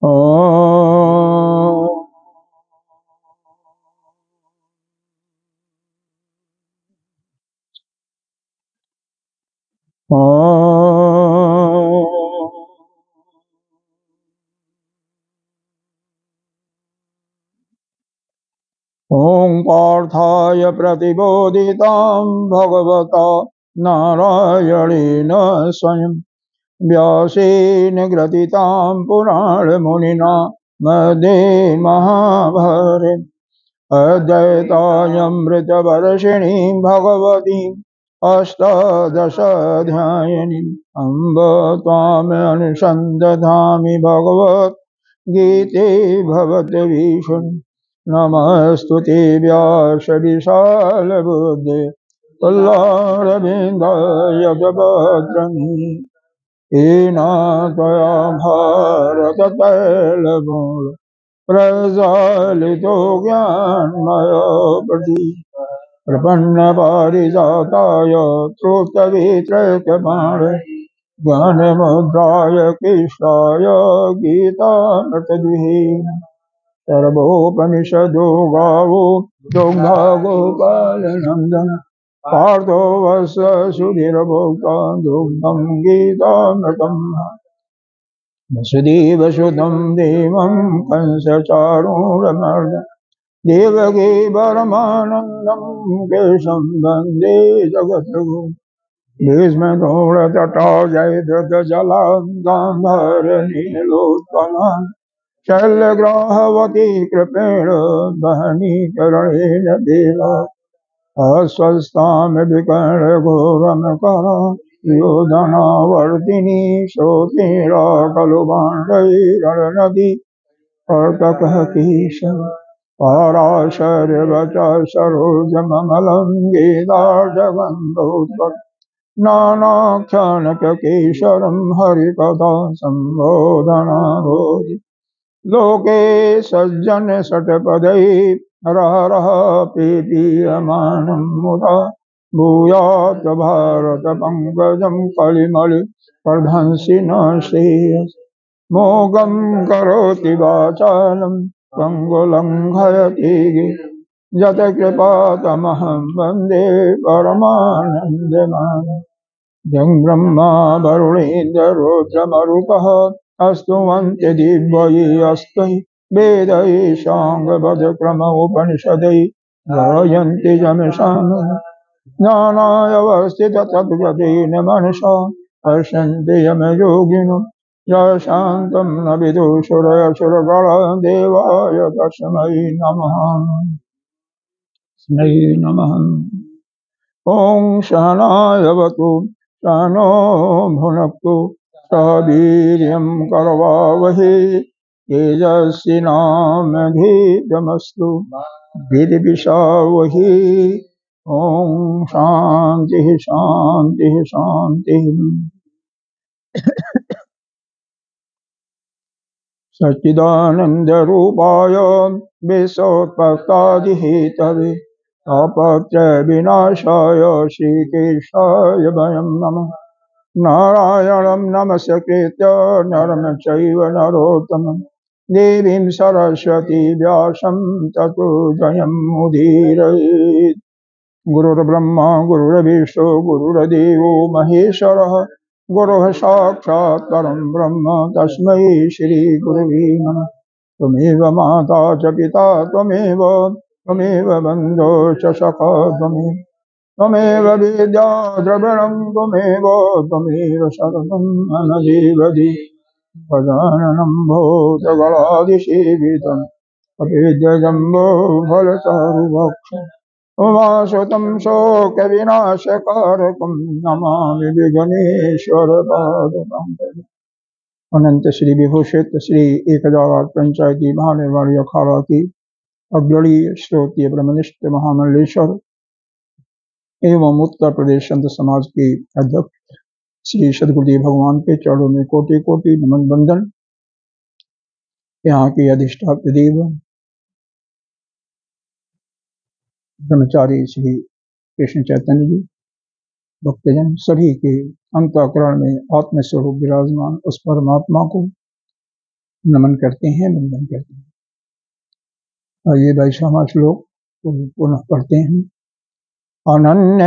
ॐ ॐ पार्थाय प्रतिबोधितां भगवता नारायणेन स्वयं व्यासेन ग्रथितां पुराणमुनिना मध्ये महाभारते अद्वैतामृतवर्षिणीं भगवतीम् अष्टादशाध्यायिनीम् अम्ब त्वामनुसन्दधामि भगवद्गीते भवद्भीषणे नमस्तु ते व्यासविशालबुद्धे तुल्यारविन्दाय भद्रमी येन त्वया भारततैलभूः प्रज्वालितो ज्ञानमयो प्रपन्नपारिजाताय श्रोत्रवित्रयकपाणे ज्ञानमुद्राय कृष्णाय गीतामृतद्विहे सर्वोपनिषदो गावो दुग्धगोपालनन्दन पार्थो वस्य सुधीरभोक्ता दुग्धं गीतामृतम् वसुदेवसुतं देवं कंसचारूढमर्दनं देवकी परमानन्दं केशं वन्दे जगद्गुरुं भीष्मतोषतटा जयद्रथजलान्ताम्बरनीलोत्पलां शैलग्राहवती कृपेण वहनीकरणेन देवा अस्वस्थां विकर्णघोरमकरा योधनावर्तिनी शोतेरा खलु भाण्डैरणनदी कर्तकः केशव पाराशर्यवच सरोजममलं गीतार्धगन्धोत्कट नानाख्यानककेशरं हरिकथा सम्बोधनाभूति लोके सज्जन षट्पदै हरः पीयमानं मुदा भूयात् भारत पंकजं कलिमलि प्रधंसि न श्रेयस् मोगं करोति वाचालं पङ्गुलङ्घयति यत्कृपातमहं वन्दे परमानन्दमाधवं जं ब्रह्मा वरुणेन्द्ररुद्रमरुतः अस्तुवन्ति दिव्यैस्तैः वेदैः साङ्गपदक्रमोपनिषदैः गायन्ति यमसानः ज्ञानाय अवस्थिततद्गतेन मनसा पश्यन्ति यमयोगिनो यशान्तं न विदुषुरसुरगणा देवाय तस्मै नमः। तस्मै नमः। ॐ सहनावतु सहनो भुनक्तु सह वीर्यं करवावहै तेजस्विनामधीतमस्तु विद्विषावहै। ॐ शांति शांति शांति। सच्चिदानन्दरूपाय विश्वोत्पत्त्यादिहेतवे तापत्रयविनाशाय श्रीकेशाय वयं नमः। नारायणं नमस्कृत्य नरं चैव नरोत्तमं देवीं सरस्वती व्यासं ततो जयमुदीरयेत्। गुरुर्ब्रह्मा गुरुर्विष्णु गुरुर्देवो महेश्वरः गुरुः साक्षात् परं ब्रह्म तस्मै श्रीगुरुवे नमः। त्वमेव माता च पिता त्वमेव बन्धो च सखा त्वमेव विद्या द्रविणं त्वमेव शरणं मम देवदी गजाननं भूतगणादिसेवितं अपेद्यजम्बो फलचारुभक्षम् उमासुतं शोकविनाशकारकं नमामि विघ्नेश्वरपादपङ्कजम्। अनंत श्री विभूषित श्री 1008 पंचायती महानिर्वाणी अखाड़ा की अग्रणी श्रोतीय ब्रह्मनिष्ठ महामंडलेश्वर एवं उत्तर प्रदेश संत समाज के अध्यक्ष श्री सदगुरुदेव भगवान के चरणों में कोटि कोटि नमन बंदन। यहाँ के अधिष्ठात्र देव ब्रह्मचारी श्री कृष्ण चैतन्य जी, भक्तजन सभी के अंतःकरण में आत्मस्वरूप विराजमान उस परमात्मा को नमन करते हैं, वंदन करते हैं। और ये 22वां श्लोक पुनः पढ़ते हैं। अनन्य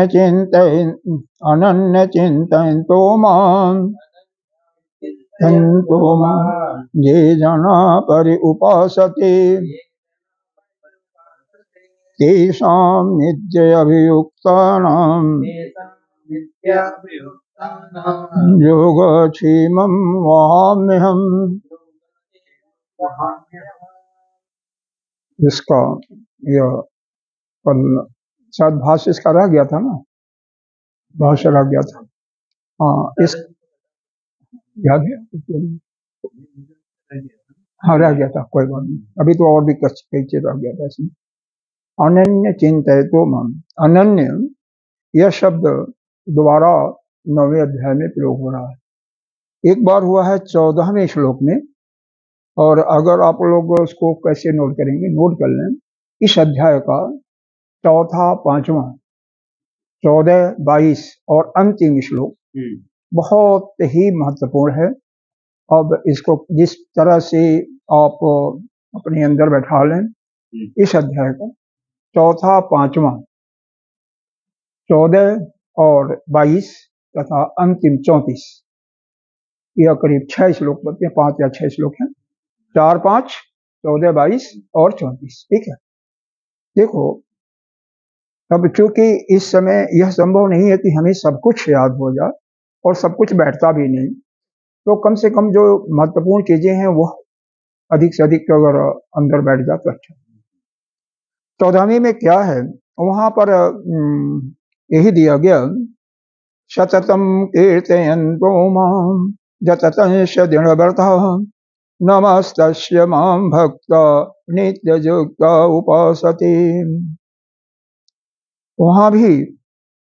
चिंतयन्तो मां ये जना परि उपासते तेषां नित्यभियुक्तानां योगक्षेमं वहाम्यहम्। इसका यह शायद भाष्य इसका रह गया था ना, भाष्य रह गया था। हाँ, इस याद है? हाँ, रह गया था, कोई बात नहीं। अभी तो और भी कई चीज रह गया था इसमें। अनन्य चिंतयतो मां, अनन्य यह शब्द दोबारा 9वें अध्याय में प्रयोग हो रहा है। एक बार हुआ है 14वें श्लोक में, और अगर आप लोग उसको कैसे नोट करेंगे, नोट कर लें, इस अध्याय का चौथा, पांचवा, 14, 22 और अंतिम श्लोक बहुत ही महत्वपूर्ण है। अब इसको जिस तरह से आप अपने अंदर बैठा लें, इस अध्याय का चौथा, पांचवा, 14 और 22 तथा अंतिम 34, यह करीब 6 श्लोक बनते हैं, 5 या 6 श्लोक हैं। 4, 5, 14, 22 और 34। ठीक है। देखो, अब चूंकि इस समय यह संभव नहीं है कि हमें सब कुछ याद हो जाए, और सब कुछ बैठता भी नहीं, तो कम से कम जो महत्वपूर्ण चीजें हैं वो अधिक से अधिक अगर अंदर बैठ जाए तो अच्छा। 14वीं में क्या है, वहां पर यही दिया गया, सततम कीर्तयन्तो मां जततंश दृढव्रतः नमस्तस्य मां भक्ता नित्ययुक्ता उपासते। वहां भी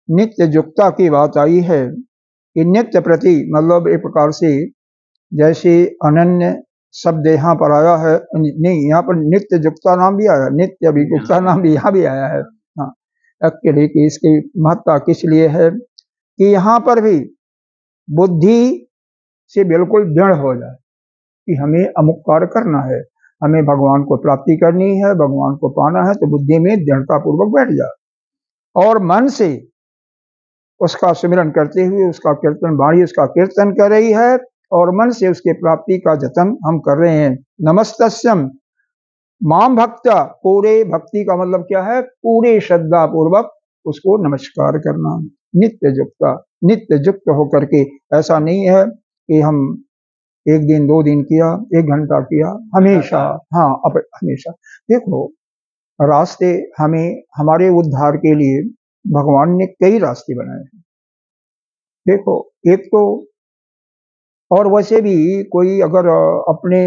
नित्य युक्ता की बात आई है कि नित्य प्रति, मतलब एक प्रकार से जैसे अनन्य शब्द यहाँ पर आया है, नहीं, यहाँ पर नित्य युक्ता नाम भी आया, नित्य अभियुक्ता नाम भी यहाँ भी आया है। हाँ, एक्चुअली कि इसकी महत्ता किस लिए है कि यहाँ पर भी बुद्धि से बिल्कुल दृढ़ हो जाए कि हमें अमुक कार्य करना है, हमें भगवान को प्राप्ति करनी है, भगवान को पाना है, तो बुद्धि में दृढ़ता पूर्वक बैठ जाए, और मन से उसका स्मरण करते हुए उसका कीर्तन, वाणी उसका कीर्तन कर रही है, और मन से उसके प्राप्ति का जतन हम कर रहे हैं। नमस्तस्यम माम भक्ता, पूरे भक्ति का मतलब क्या है, पूरे श्रद्धा पूर्वक उसको नमस्कार करना, नित्य युक्ता, नित्य युक्त होकर के। ऐसा नहीं है कि हम एक दिन 2 दिन किया, 1 घंटा किया, हमेशा। हाँ, अब हमेशा। देखो, रास्ते हमें हमारे उद्धार के लिए भगवान ने कई रास्ते बनाए हैं। देखो, एक तो, और वैसे भी कोई अगर अपने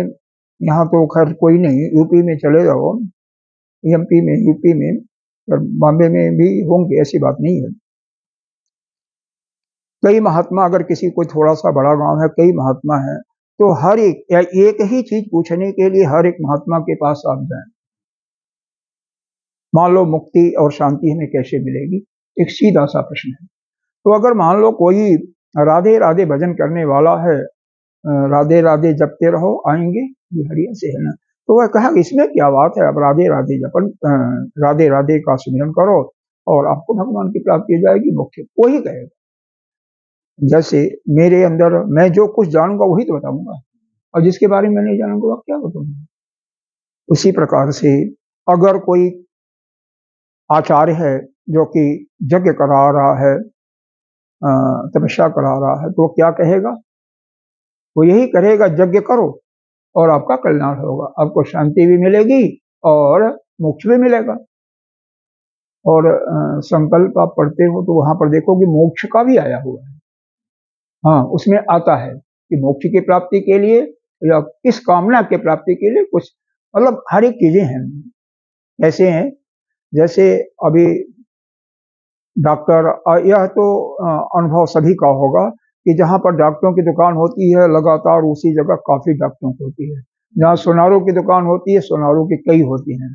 यहाँ तो खैर कोई नहीं, यूपी में चले जाओ, एमपी में, यूपी में, और बॉम्बे में भी होंगे, ऐसी बात नहीं है। कई महात्मा, अगर किसी कोई थोड़ा सा बड़ा गांव है, कई महात्मा है, तो हर एक ही चीज पूछने के लिए हर एक महात्मा के पास आप जाएं। मान लो मुक्ति और शांति हमें कैसे मिलेगी, एक सीधा सा प्रश्न है। तो अगर मान लो कोई राधे राधे भजन करने वाला है, राधे राधे जपते रहो आएंगे, ये हरिया से है ना, तो वह कहा इसमें क्या बात है, अब राधे राधे जपन, राधे राधे का स्मरण करो और आपको भगवान की प्राप्ति हो जाएगी, मोक्ष। वही कहेगा, जैसे मेरे अंदर मैं जो कुछ जानूंगा वही तो बताऊंगा, और जिसके बारे में नहीं जानूंगा क्या बताऊंगा। उसी प्रकार से अगर कोई आचार्य है जो कि यज्ञ करा रहा है, तपस्या करा रहा है, तो क्या कहेगा, वो यही करेगा, यज्ञ करो और आपका कल्याण होगा, आपको शांति भी मिलेगी और मोक्ष भी मिलेगा। और संकल्प आप पढ़ते हो तो वहां पर देखोगे मोक्ष का भी आया हुआ है। हाँ, उसमें आता है कि मोक्ष की प्राप्ति के लिए या किस कामना के प्राप्ति के लिए कुछ, मतलब हर एक चीजें हैं। ऐसे हैं जैसे अभी डॉक्टर, यह तो अनुभव सभी का होगा कि जहां पर डॉक्टरों की दुकान होती है लगातार उसी जगह काफी डॉक्टरों की होती है। जहाँ सोनारों की दुकान होती है, सोनारों की कई होती हैं,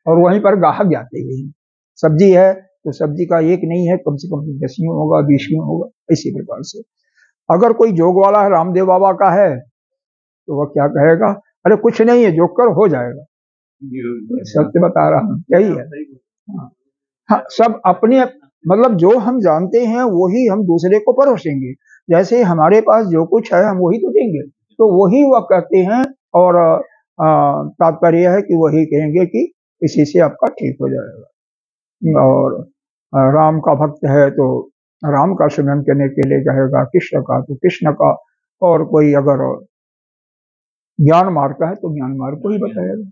और वहीं पर ग्राहक जाते हैं। सब्जी है तो सब्जी का एक नहीं है, कम से कम 10 होगा, 20 होगा। इसी प्रकार से अगर कोई जोग वाला है, रामदेव बाबा का है, तो वह क्या कहेगा, अरे कुछ नहीं है, जो कर हो जाएगा, सत्य बता रहा हूँ, यही है। हाँ, सब अपने मतलब जो हम जानते हैं वही हम दूसरे को परोसेंगे। जैसे हमारे पास जो कुछ है हम वही तो देंगे, तो वही वह कहते हैं। और तात्पर्य है कि वही कहेंगे कि इसी से आपका ठीक हो जाएगा। और राम का भक्त है तो राम का सुमिरन करने के लिए कहेगा, कृष्ण का तो कृष्ण का, और कोई अगर ज्ञान मार्ग का है तो ज्ञान मार्ग को ही बताएगा।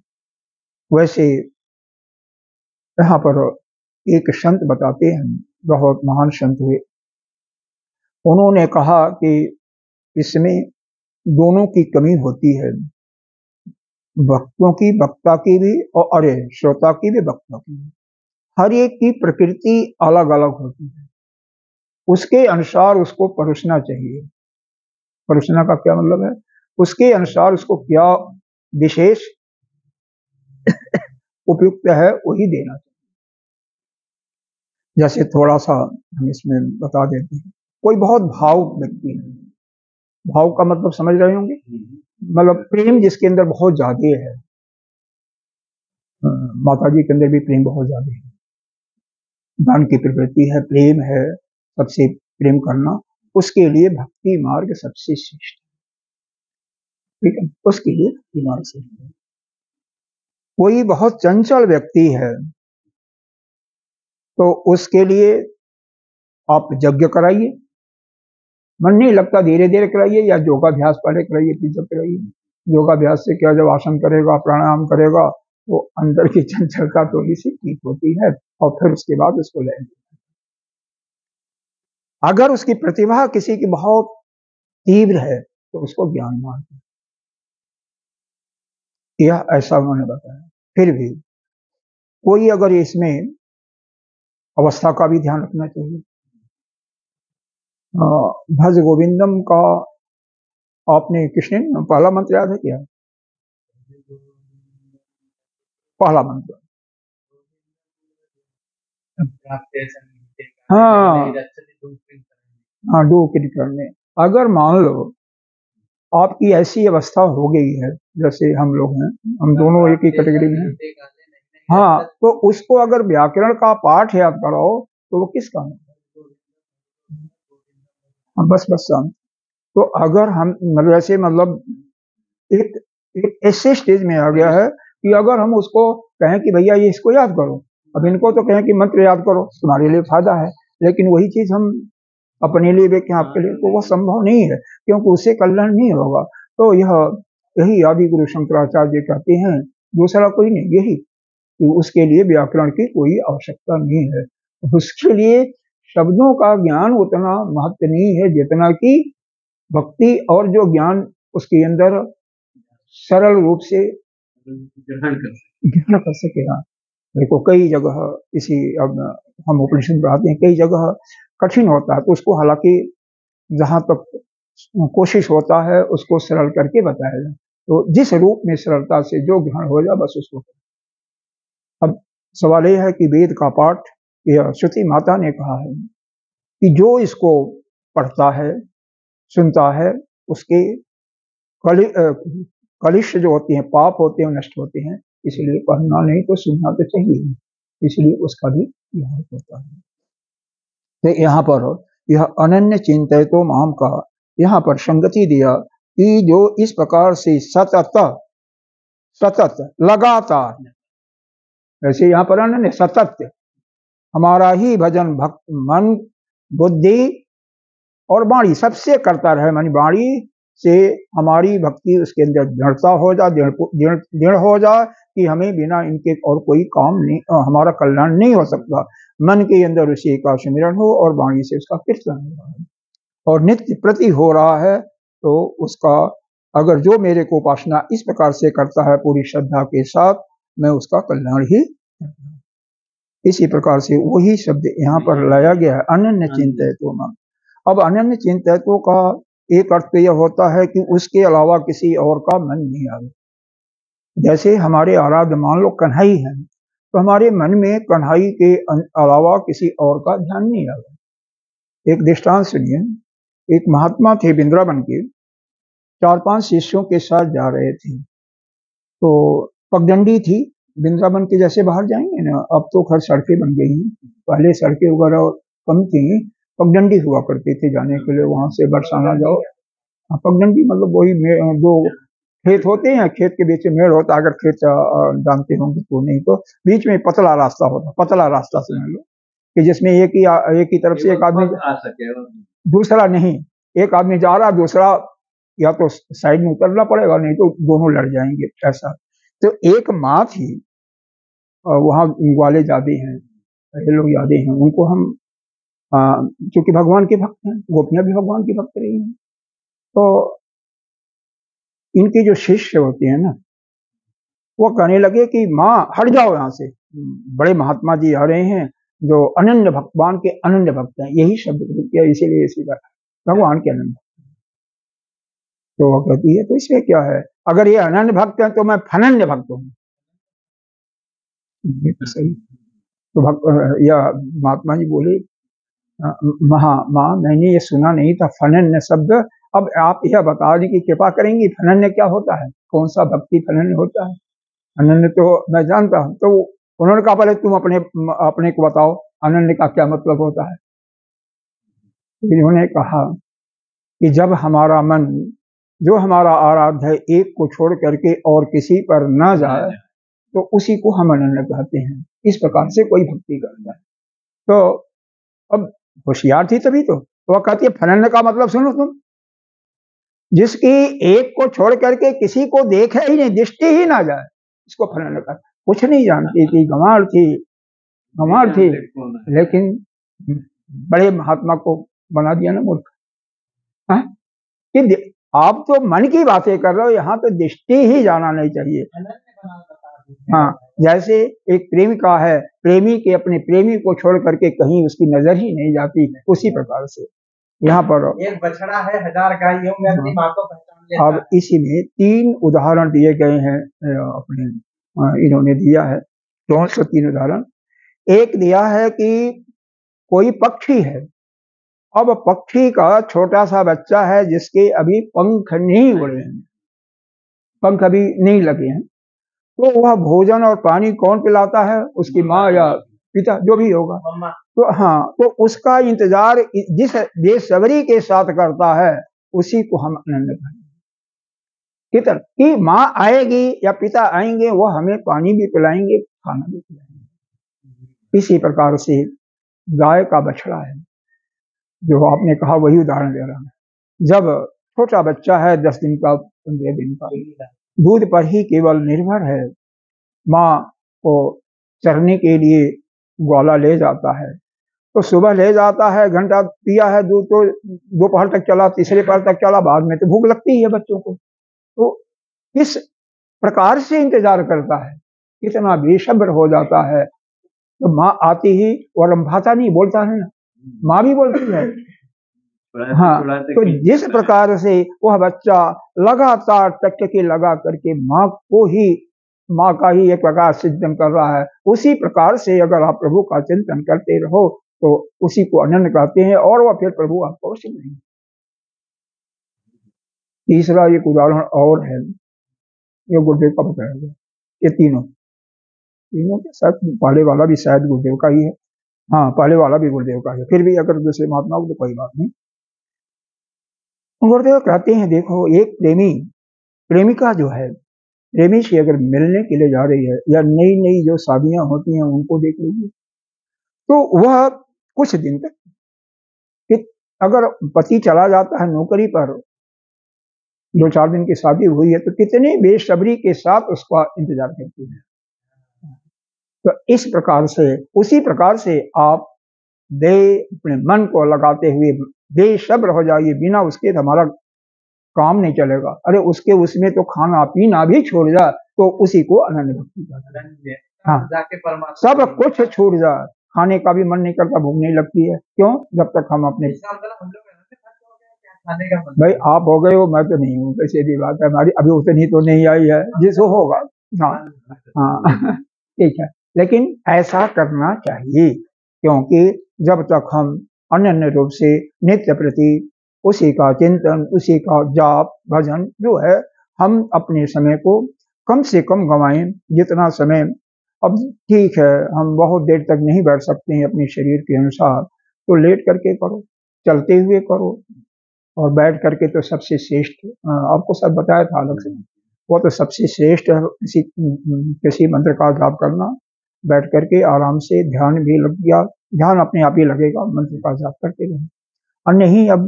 वैसे यहाँ पर एक संत बताते हैं, बहुत महान संत हुए, उन्होंने कहा कि इसमें दोनों की कमी होती है, भक्तों की, वक्ता की भी, और अरे श्रोता की भी, वक्ता की भी। हर एक की प्रकृति अलग अलग होती है, उसके अनुसार उसको परोसना चाहिए। परोसना का क्या मतलब है, उसके अनुसार उसको क्या विशेष उपयुक्त है वही देना चाहिए। जैसे थोड़ा सा हम इसमें बता देते हैं, कोई बहुत भावुक व्यक्ति है, भाव का मतलब समझ रहे होंगे, मतलब प्रेम जिसके अंदर बहुत ज्यादा है, माता जी के अंदर भी प्रेम बहुत ज्यादा है, दान की प्रवृत्ति है, प्रेम है, सबसे प्रेम करना, उसके लिए भक्ति मार्ग सबसे श्रेष्ठ है, ठीक है, उसके लिए भक्ति मार्ग श्रेष्ठ है। कोई बहुत चंचल व्यक्ति है तो उसके लिए आप यज्ञ कराइए, मन नहीं लगता धीरे धीरे कराइए, या योगाभ्यास पहले कराइए फिर जब कराइए। योगाभ्यास से क्या, जब आसन करेगा, प्राणायाम करेगा, तो अंदर की चंचलता थोड़ी सी ठीक होती है, और फिर उसके बाद उसको लेंगे। अगर उसकी प्रतिभा किसी की बहुत तीव्र है तो उसको ज्ञान मार्ग, यह ऐसा उन्होंने बताया। फिर भी कोई अगर इसमें अवस्था का भी ध्यान रखना चाहिए। भज गोविंदम का आपने कृष्ण पहला मंत्र याद है क्या? पहला मंत्र, हाँ हाँ, डू करने। अगर मान लो आपकी ऐसी अवस्था हो गई है, जैसे हम लोग हैं, हम दोनों एक ही कैटेगरी में हैं, हाँ, तो उसको अगर व्याकरण का पाठ याद कराओ तो वो किस काम है? हाँ, बस बस शांत। तो अगर हम मतलब ऐसे मतलब एक एक ऐसे स्टेज में आ गया है कि अगर हम उसको कहें कि भैया ये इसको याद करो, अब इनको तो कहें कि मंत्र याद करो तुम्हारे लिए फायदा है, लेकिन वही चीज हम अपने लिए देखें, आपके लिए, तो वह संभव नहीं है, क्योंकि उससे कल्याण नहीं होगा। तो यही आदि गुरु शंकराचार्य कहते हैं, दूसरा कोई नहीं, यही कि उसके लिए व्याकरण की कोई आवश्यकता नहीं है, उसके लिए शब्दों का ज्ञान उतना महत्व नहीं है जितना कि भक्ति और जो ज्ञान उसके अंदर सरल रूप से ग्रहण कर सकेगा। देखो कई जगह इसी, अब हम उपनिषद पढ़ाते हैं, कई जगह कठिन होता है, तो उसको हालांकि जहां तक कोशिश होता है उसको सरल करके बताया जाए, तो जिस रूप में सरलता से जो ग्रहण हो जाए बस उसको। अब सवाल यह है कि वेद का पाठ, यह श्रुति माता ने कहा है कि जो इसको पढ़ता है, सुनता है, उसके कलिश जो होते हैं, पाप होते हैं, नष्ट होते हैं, इसलिए पढ़ना नहीं तो सुनना तो चाहिए, इसलिए उसका भी यह होता है। तो यहाँ पर यह अनन्य चिंतयतो माम का यहाँ पर संगति दिया कि जो इस प्रकार से सतत सतत लगातार, वैसे यहाँ पर अनन्य सतत हमारा ही भजन भक्त मन बुद्धि और वाणी सबसे करता रहे, मन वाणी से हमारी भक्ति उसके अंदर दृढ़ता हो जाए, दृढ़ हो जाए कि हमें बिना इनके और कोई काम नहीं, हमारा कल्याण नहीं हो सकता। मन के अंदर उसी का सुमिरन हो और वाणी से उसका कीर्तन हो रहा है और नित्य प्रति हो रहा है, तो उसका अगर जो मेरे को उपासना इस प्रकार से करता है पूरी श्रद्धा के साथ, मैं उसका कल्याण ही। इसी प्रकार से वही शब्द यहाँ पर लाया गया है, अनन्य चिंतयतो माम। अब अनन्य चिंतयतो का एक अर्थ यह होता है कि उसके अलावा किसी और का मन नहीं आवे। जैसे हमारे आराध्य मान लो कन्हई है, तो हमारे मन में कन्हई के अलावा किसी और का ध्यान नहीं आवे। एक दृष्टांत सुनिए, एक महात्मा थे वृंदावन के, 4-5 शिष्यों के साथ जा रहे थे, तो पगडंडी थी, वृंदावन के जैसे बाहर जाएंगे ना, अब तो खैर सड़कें बन गई हैं, पहले सड़कें वगैरह कम थी, पगडंडी हुआ करते थे जाने के लिए, वहां से बरसाना जाओ। पगडंडी मतलब वही दो खेत होते हैं, खेत के बीच में मेड़ होता है, अगर खेत जानते होंगे तो, नहीं तो बीच में पतला रास्ता होता, पतला रास्ता समझ लो कि जिसमें एक ही तरफ से एक आदमी आ सके। दूसरा नहीं, एक आदमी जा रहा, दूसरा या तो साइड में उतरना पड़ेगा, नहीं तो दोनों लड़ जाएंगे ऐसा। तो एक माँ थी, वहाँ ग्वाले जादे हैं, ये लोग यादे हैं, उनको हम क्योंकि भगवान के भक्त हैं, गोपियां भी भगवान की भक्त रही हैं, तो इनके जो शिष्य होते हैं ना, वो कहने लगे कि माँ हट जाओ यहाँ से, बड़े महात्मा जी आ रहे हैं जो अनन्य भगवान के अनन्य भक्त हैं, यही शब्द किया, इसीलिए इसी बात भगवान के अनन्य। तो वो कहती है तो इसमें क्या है, अगर ये अनन्य भक्त हैं तो मैं फनन्य भक्त हूँ, ये तो सही। तो या महात्मा जी बोले, माँ मैंने ये सुना नहीं था फनन्य शब्द, अब आप यह बता दी कि कृपा करेंगी फनन्य क्या होता है, कौन सा भक्ति फनन्य होता है, अनन्य तो मैं जानता हूँ। तो उन्होंने कहा पहले तुम अपने को बताओ अनन्य का क्या मतलब होता है। इन्होंने कहा कि जब हमारा मन जो हमारा आराध्य है एक को छोड़ करके और किसी पर न जाए तो उसी को हम अनन्य कहते हैं, इस प्रकार से कोई भक्ति करता है। तो अब होशियार थी तभी तो वह कहती है फनन्य का मतलब सुनो तुम, जिसकी एक को छोड़ करके किसी को देखे ही नहीं, दृष्टि ही ना जाए, इसको फनन्य का। कुछ नहीं जानती थी, गंवार थी, लेकिन बड़े महात्मा को बना दिया ना मूर्ख। कि आप तो मन की बातें कर रहे हो, यहाँ तो दृष्टि ही जाना नहीं चाहिए। हाँ, जैसे एक प्रेमिका है, प्रेमी के अपने प्रेमी को छोड़ करके कहीं उसकी नजर ही नहीं जाती, उसी प्रकार से यहाँ पर एक बछड़ा है 1000 गायों में अपनी माँ को पहचान लेता। अब इसी में 3 उदाहरण दिए गए हैं, अपने इन्होंने दिया है, कौन से 3 उदाहरण। एक दिया है कि कोई पक्षी है, अब पक्षी का छोटा सा बच्चा है जिसके अभी पंख नहीं उड़े हैं, पंख अभी नहीं लगे हैं, तो वह भोजन और पानी कौन पिलाता है, उसकी माँ या पिता जो भी होगा। तो हाँ, तो उसका इंतजार जिस बेसब्री के साथ करता है उसी को हम अनन्य कहते हैं। कि माँ आएगी या पिता आएंगे, वो हमें पानी भी पिलाएंगे, खाना भी पिलाएंगे। इसी प्रकार से गाय का बछड़ा है, जो आपने कहा वही उदाहरण दे रहा हूं। जब छोटा बच्चा है 10 दिन का 15 दिन का, दूध पर ही केवल निर्भर है, माँ को चरने के लिए ग्वाला ले जाता है, तो सुबह ले जाता है, घंटा पिया है दूध तो दोपहर तक चला, तीसरे पहर तक चला, बाद में तो भूख लगती है बच्चों को, तो किस प्रकार से इंतजार करता है, कितना बेसब्र हो जाता है। तो माँ आती ही, और भाषा नहीं बोलता है ना, माँ भी बोलती है। हाँ, तो जिस प्रकार से वह बच्चा लगातार टकटकी लगा करके माँ का ही एक प्रकार चिंतन कर रहा है, उसी प्रकार से अगर आप प्रभु का चिंतन करते रहो तो उसी को अनन्य कहते हैं, और वह फिर प्रभु आपको अवश्य नहीं। तीसरा एक उदाहरण और है, ये गुरुदेव का बताया गया, ये तीनों के साथ पहले वाला भी शायद गुरुदेव का ही है, हाँ पहले वाला भी गुरुदेव का है, फिर भी अगर दूसरे महात्मा हो तो कोई बात नहीं। गुरुदेव कहते हैं देखो, एक प्रेमिका जो है, प्रेमी से अगर मिलने के लिए जा रही है, या नई नई जो शादियां होती हैं उनको देख लीजिए, तो वह कुछ दिन तक, अगर पति चला जाता है नौकरी पर, 2-4 दिन की शादी हुई है, तो कितने बेसब्री के साथ उसका इंतजार करती है। तो इस प्रकार से, उसी प्रकार से आप अपने मन को लगाते हुए बेसब्र हो जाइए, बिना उसके हमारा काम नहीं चलेगा। अरे उसमें तो खाना पीना भी छोड़ जाए तो उसी को अनन्य भक्ति कहते हैं। हाँ, सब कुछ छूट जाए, खाने का भी मन नहीं करता, भूख नहीं लगती है, क्यों? जब तक हम अपने, भाई आप हो गए हो, मैं तो नहीं हूँ, कैसे भी बात है, हमारी अभी उतनी तो नहीं आई है, जिसको होगा। हाँ ठीक है, लेकिन ऐसा करना चाहिए, क्योंकि जब तक हम अनन्य रूप से नित्य प्रति उसी का चिंतन, उसी का जाप भजन जो है, हम अपने समय को कम से कम गंवाएं जितना समय। अब ठीक है, हम बहुत देर तक नहीं बैठ सकते हैं अपने शरीर के अनुसार, तो लेट करके करो, चलते हुए करो, और बैठ करके तो सबसे श्रेष्ठ, आपको सब बताया था अलग से, वो तो सबसे श्रेष्ठ है किसी मंत्र का जाप करना। बैठ करके आराम से ध्यान भी लग गया, ध्यान अपने आप ही लगेगा, मंत्र का जाप करते रहो। और नहीं, अब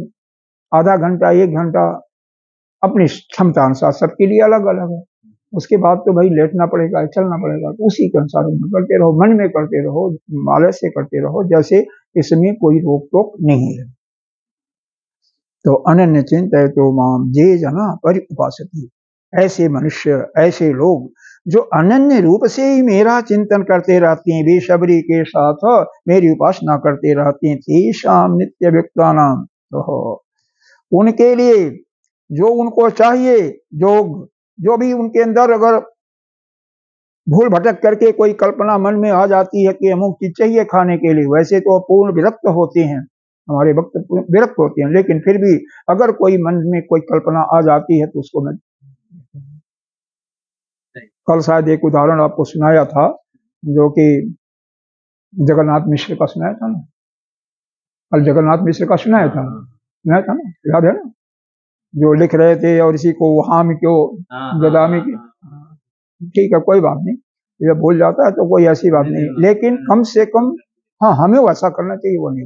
आधा घंटा 1 घंटा अपनी क्षमता अनुसार, सबके लिए अलग अलग है। उसके बाद तो भाई लेटना पड़ेगा, चलना पड़ेगा, तो उसी के अनुसार करते रहो, मन में करते रहो, आलस से करते रहो, जैसे इसमें कोई रोक टोक नहीं है। तो अनन्य चिंतयतो माम ये जना पर्युपासते, ऐसे मनुष्य, ऐसे लोग जो अनन्य रूप से ही मेरा चिंतन करते रहते हैं, बेसब्री के साथ मेरी उपासना करते रहते हैं, तेषाम नित्य व्यक्तानाम, तो उनके लिए जो उनको चाहिए, जो भी उनके अंदर अगर भूल भटक करके कोई कल्पना मन में आ जाती है कि अमुक चीज चाहिए खाने के लिए, वैसे तो पूर्ण विरक्त होते हैं, हमारे भक्त विरक्त होते हैं, लेकिन फिर भी अगर कोई मन में कोई कल्पना आ जाती है तो उसको मैं, कल शायद एक उदाहरण आपको सुनाया था, जो कि जगन्नाथ मिश्र का सुनाया था ना, कल जगन्नाथ मिश्र का सुनाया था ना, याद है ना, जो लिख रहे थे और इसी को वहां में क्यों गदा में क्यों, ठीक है कोई बात नहीं, ये भूल जाता है तो कोई ऐसी बात नहीं, लेकिन कम से कम हाँ हमें वैसा करना चाहिए, वो नहीं,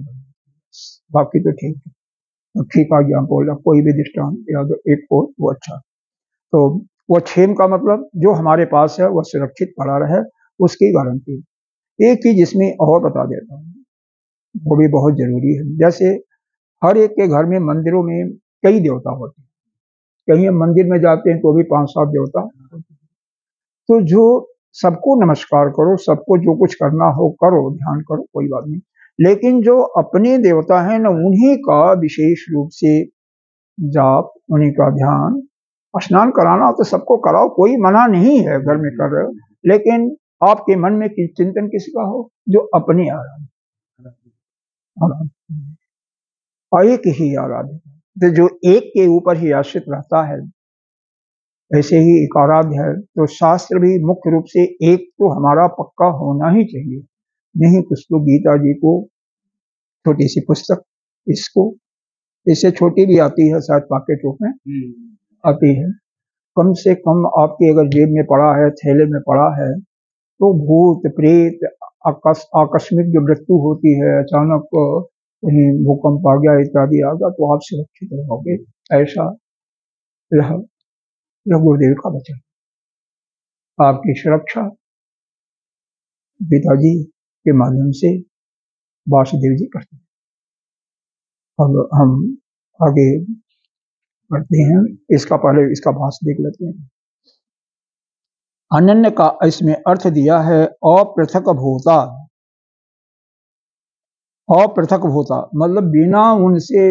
बाकी तो ठीक है, तो ठीक आ गया बोला, कोई भी दृष्टांत याद एक को वो अच्छा। तो वो क्षेम का मतलब जो हमारे पास है वह सुरक्षित पड़ा रहे, उसकी गारंटी। एक चीज इसमें और बता देता हूँ, वो भी बहुत जरूरी है। जैसे हर एक के घर में, मंदिरों में कई देवता होते हैं, कहीं हम मंदिर में जाते हैं तो भी 5-7 देवता, तो जो सबको नमस्कार करो, सबको जो कुछ करना हो करो, ध्यान करो, कोई बात नहीं, लेकिन जो अपने देवता हैं ना, उन्हीं का विशेष रूप से जाप, उन्हीं का ध्यान, स्नान कराना तो सबको कराओ, कोई मना नहीं है, घर में कर रहे हो, लेकिन आपके मन में चिंतन किसका हो, जो अपने आराध्य, एक ही आराध्य, तो जो एक के ऊपर ही आश्रित रहता है, ऐसे ही एक आराध्य है। तो शास्त्र भी मुख्य रूप से एक तो हमारा पक्का होना ही चाहिए, नहीं कुछ तो गीता जी को छोटी सी पुस्तक, इसको इससे छोटी भी आती है शायद, पॉकेट रूप में आती है, कम से कम आपके अगर जेब में पड़ा है, थैले में पड़ा है, तो भूत प्रेत आकस्मिक जो मृत्यु होती है, अचानक कहीं भूकंप आ गया इत्यादि आ गया, तो आप सुरक्षित रहोगे। ऐसा यह गुरुदेव का वचन, आपकी सुरक्षा पिताजी के माध्यम से वासुदेव जी करते हैं। अब हम आगे बढ़ते हैं, इसका पहले इसका भाष्य देख लेते हैं। अनन्य का इसमें अर्थ दिया है अपृथक भूता, अपृथक भूता मतलब बिना उनसे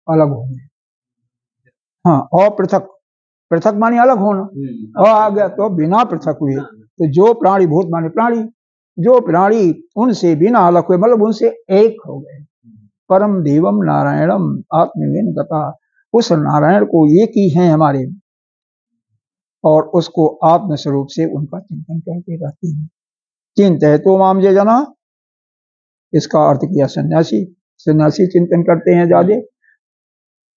अलग होने, हाँ अपृथक, पृथक माने अलग होना, आ गया तो बिना पृथक हुए, तो जो प्राणी, भूत माने प्राणी, जो प्राणी उनसे बिना अलग हुए, मतलब उनसे एक हो गए, परम देवम नारायणम आत्मवेन गता, उस नारायण को एक ही है हमारे, और उसको आत्म स्वरूप से उनका चिंतन करते रहते हैं। चिंतयतो माम ये जना, इसका अर्थ किया सन्यासी, सन्यासी चिंतन करते हैं ज्यादा,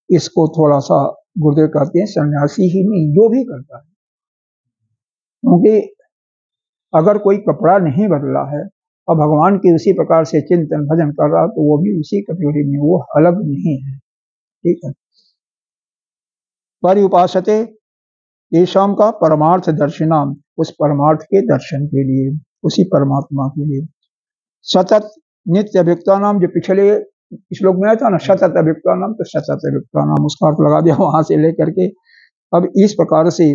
इसको थोड़ा सा गुरुदेव कहते हैं सन्यासी ही नहीं, जो भी करता है, क्योंकि अगर कोई कपड़ा नहीं बदला है और भगवान की उसी प्रकार से चिंतन भजन कर रहा, तो वो भी उसी कैटेगरी में, वो अलग नहीं है, ठीक है। पर्युपासते ये शाम का परमार्थ दर्शनाम, उस परमार्थ के दर्शन के लिए, उसी परमात्मा के लिए। सतत नित्य अभियुक्ता नाम, जो पिछले श्लोक में आया था ना, सतत अभियुक्ता नाम, तो सतत अभियुक्ता नाम उसका अर्थ लगा दिया वहां से लेकर के। अब इस प्रकार से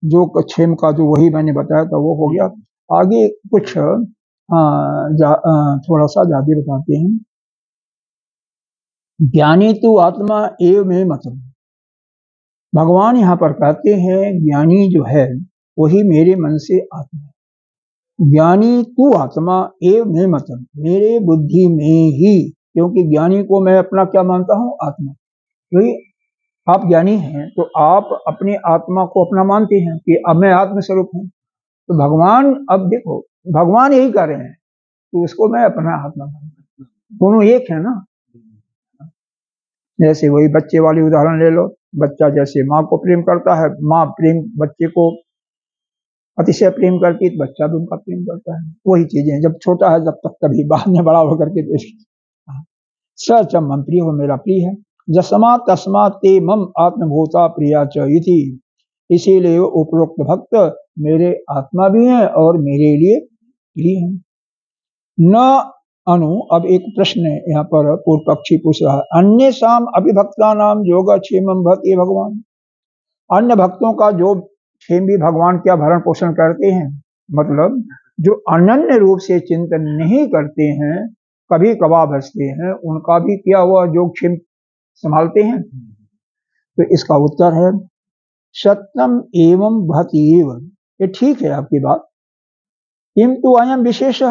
जो क्षेम का जो वही मैंने बताया था वो हो गया। आगे कुछ थोड़ा सा ज्यादा बताते हैं। ज्ञानी तू आत्मा एव में मतलब, भगवान यहाँ पर कहते हैं ज्ञानी जो है वही मेरे मन से आत्मा, ज्ञानी तू आत्मा एव में मतलब, मेरे बुद्धि में ही, क्योंकि ज्ञानी को मैं अपना क्या मानता हूँ, आत्मा, वही आप ज्ञानी हैं तो आप अपनी आत्मा को अपना मानते हैं कि अब मैं आत्म स्वरूप हूँ। तो भगवान, अब देखो भगवान यही कर रहे हैं तो उसको मैं अपना आत्मा मानता हूँ, दोनों एक है ना। जैसे वही बच्चे वाली उदाहरण ले लो, बच्चा जैसे माँ को प्रेम करता है, माँ प्रेम बच्चे को अतिशय प्रेम करती है तो बच्चा भी उनका प्रेम करता है। वही चीजें जब छोटा है जब तक, कभी बाद में बड़ा होकर के सच मम प्रिय हो, मेरा प्रिय है। जस्मात् तस्मात् ते मम आत्मभूता प्रिया च इति, इसीलिए उपरोक्त भक्त मेरे आत्मा भी हैं और मेरे लिए प्रिय हैं। न अनु, अब एक प्रश्न है यहाँ पर पूर्व पक्षी पूछ रहा है, अन्य शाम अभिभक्ता नाम योगक्षेमं भवति भगवान। अन्य भक्तों का जो क्षेम भी भगवान क्या भरण पोषण करते हैं, मतलब जो अनन्य रूप से चिंतन नहीं करते हैं, कभी कभार बचते हैं, उनका भी क्या हुआ जो क्षेम संभालते हैं। तो इसका उत्तर है सत्यम एवं भति एव, ये ठीक है आपकी बात, किंतु अयम विशेष,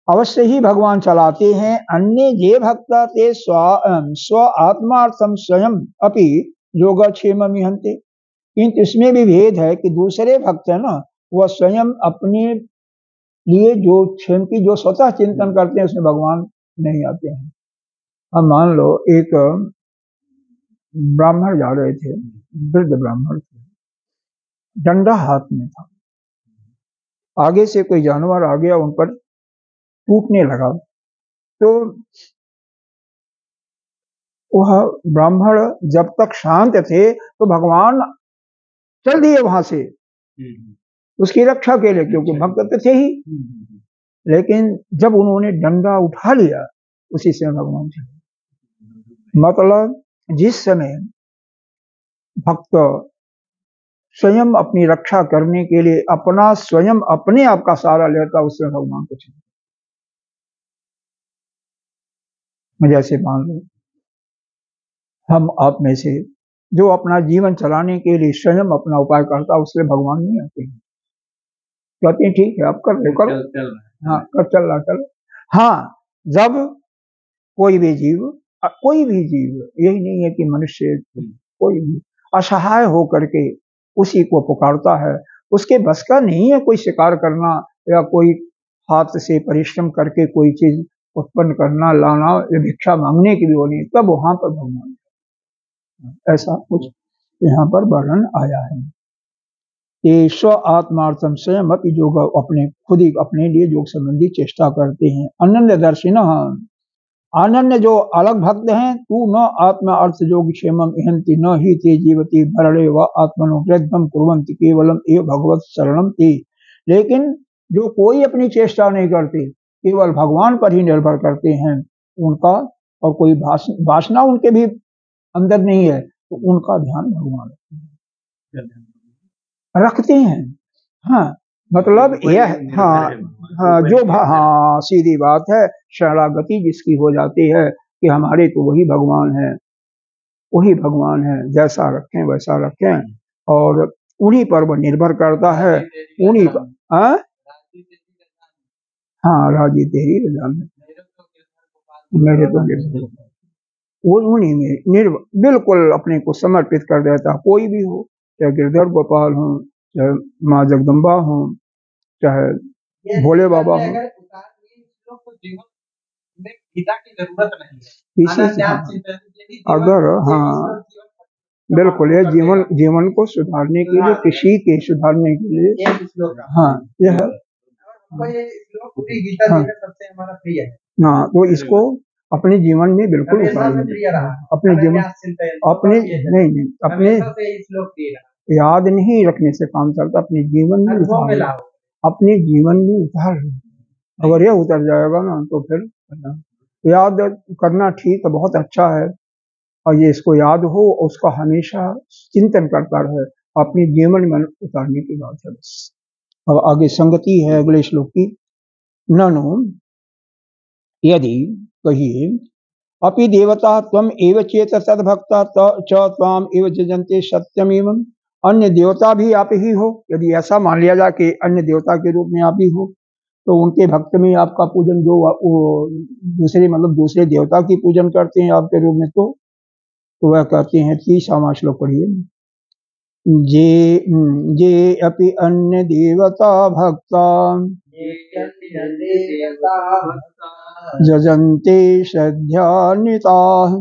अवश्य ही भगवान चलाते हैं। अन्य जे भक्ता ते स्व आत्मार्थम स्वयं अपि योगक्षेम मिहन्ते, किंतु इसमें भी भेद है कि दूसरे भक्त है ना, वह स्वयं अपने लिए जो क्षेम की जो स्वतः चिंतन करते हैं उसमें भगवान नहीं आते हैं। अब मान लो एक ब्राह्मण जा रहे थे, वृद्ध ब्राह्मण थे, डंडा हाथ में था, आगे से कोई जानवर आ गया उन पर टूटने लगा, तो वह ब्राह्मण जब तक शांत थे तो भगवान चल दिए वहां से उसकी रक्षा के लिए, क्योंकि भक्त तो थे ही। लेकिन जब उन्होंने डंडा उठा लिया उसी समय भगवान चले। मतलब जिस समय भक्त स्वयं अपनी रक्षा करने के लिए अपना स्वयं अपने आप का सहारा लेता, उससे भगवान को चले। जैसे मान लो हम आप में से जो अपना जीवन चलाने के लिए स्वयं अपना उपाय करता, उससे भगवान नहीं आते हैं, कहते हैं ठीक है आप कर लो, करो, हाँ कर चल रहा। हाँ, जब कोई भी जीव यही नहीं है कि मनुष्य, कोई भी असहाय हो करके उसी को पुकारता है, उसके बस का नहीं है कोई शिकार करना या कोई हाथ से परिश्रम करके कोई चीज उत्पन्न करना, लाना, भिक्षा मांगने की भी वो नहीं, तब वहां पर भगवान, ऐसा कुछ यहाँ पर वर्णन आया है। ये स्व आत्मार्थम स्वयं अपि योग, अपने खुद ही अपने लिए योग संबंधी चेष्टा करते हैं। अनन्य दर्शिन, अनन्य जो अलग भक्त हैं, तू न आत्मा अर्थ योग क्षेमम इहंति न ही ते जीवति भरणे व आत्मनो वृद्धम कुर्वन्ति केवलम एव भगवत शरणम ते। लेकिन जो कोई अपनी चेष्टा नहीं करते, केवल भगवान पर ही निर्भर करते हैं, उनका और कोई वासना उनके भी अंदर नहीं है, तो उनका ध्यान भगवान रखते हैं। हाँ, मतलब यह, हाँ हाँ जो हाँ सीधी बात है, शरणागति जिसकी हो जाती है कि हमारे तो वही भगवान है, जैसा रखें वैसा रखें, और उन्हीं पर वो निर्भर करता है, उन्हीं का। हाँ, राजी तेरी रजा में मेरे तो वो उन्हीं में बिल्कुल अपने को समर्पित कर देता, कोई भी हो, चाहे गिरधर गोपाल हो, चाहे माँ जगदम्बा हो, चाहे भोले बाबा हो, अगर हाँ बिल्कुल ये जीवन को सुधारने के लिए, किसी के सुधारने के लिए, हाँ यह हाँ, तो इसको अपने जीवन में बिल्कुल अपने जीवन अपने याद नहीं रखने से काम चलता, अपने जीवन में उतार, अगर यह उतर जाएगा ना तो फिर याद करना ठीक है, बहुत अच्छा है, और ये इसको याद हो, उसका हमेशा चिंतन करता रहे, अपने जीवन में उतारने की बात है। अब आगे संगति है अगले श्लोक की। ननु यदि कहिए अपि देवता त्वम एव चेत तद्भक्ता च त्वाम एव जजन्ते सत्यम एवं, अन्य देवता भी आप ही हो, यदि ऐसा मान लिया जाए कि अन्य देवता के रूप में आप ही हो, तो उनके भक्त में आपका पूजन जो दूसरे मतलब दूसरे देवता की पूजन करते हैं आपके रूप में, तो तो वह कहते हैं 30वां श्लोक पढ़िए। जे अपि अन्य देवता भक्ता यजन्ते श्रद्धान्विताः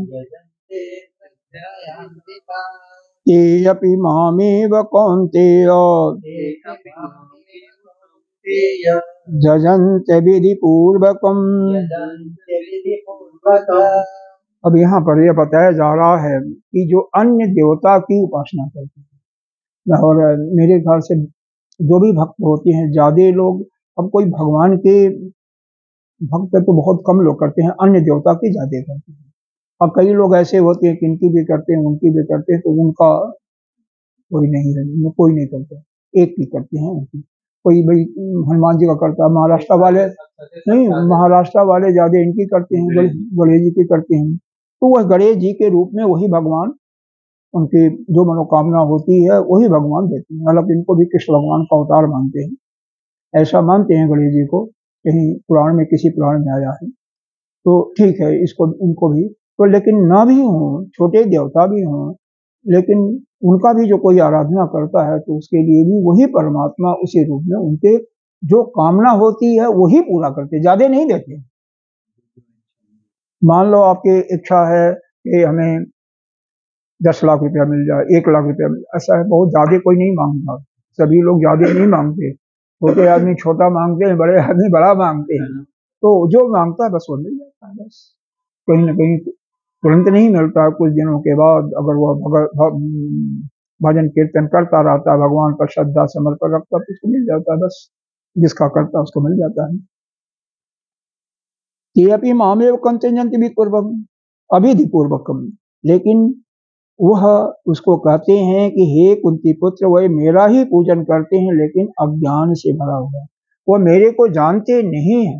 ते अपि मामेव कौन्तेय यजन्ते विधिपूर्वकम्। अब यहाँ पर यह बताया जा रहा है कि जो अन्य देवता की उपासना करते हैं, और मेरे ख्याल से जो भी भक्त होते हैं, ज्यादा लोग, अब कोई भगवान के भक्त तो बहुत कम लोग करते हैं, अन्य देवता की ज्यादा करते हैं। अब कई लोग ऐसे होते हैं कि इनकी भी करते हैं उनकी भी करते हैं, तो उनका कोई नहीं करता, एक की करते हैं उनकी। कोई भाई हनुमान जी का करता है, महाराष्ट्र वाले नहीं, महाराष्ट्र वाले ज्यादा इनकी करते हैं, गणेश जी की करते हैं। तो वह गणेश जी के रूप में वही भगवान, उनकी जो मनोकामना होती है वही भगवान देते हैं। मतलब इनको भी कृष्ण भगवान का अवतार मानते हैं, ऐसा मानते हैं गणेश जी को, कहीं पुराण में, किसी पुराण में आया है। तो ठीक है, इसको उनको भी तो, लेकिन ना भी हों, छोटे देवता भी हों, लेकिन उनका भी जो कोई आराधना करता है तो उसके लिए भी वही परमात्मा उसी रूप में उनके जो कामना होती है वही पूरा करते, ज्यादा नहीं देते। मान लो आपकी इच्छा है कि हमें 10 लाख रुपया मिल जाए, 1 लाख रुपया मिल जाए, ऐसा है, बहुत ज्यादा कोई नहीं मांगता, सभी लोग ज्यादा नहीं मांगते। छोटे आदमी छोटा मांगते हैं, बड़े आदमी बड़ा मांगते हैं। तो जो मांगता है बस वो मिल जाता है। बस कहीं ना कहीं तुरंत नहीं मिलता, कुछ दिनों के बाद अगर वह भजन कीर्तन करता रहता है, भगवान पर श्रद्धा समर्पण रखता है, तो उसको मिल जाता है। बस जिसका करता है उसको मिल जाता है। ये अपनी मामेव कंचनजंति भी पूर्वक अभिधि पूर्वकम, लेकिन वह उसको कहते हैं कि हे कुंती पुत्र, वह मेरा ही पूजन करते हैं लेकिन अज्ञान से भरा हुआ। वह मेरे को जानते नहीं है,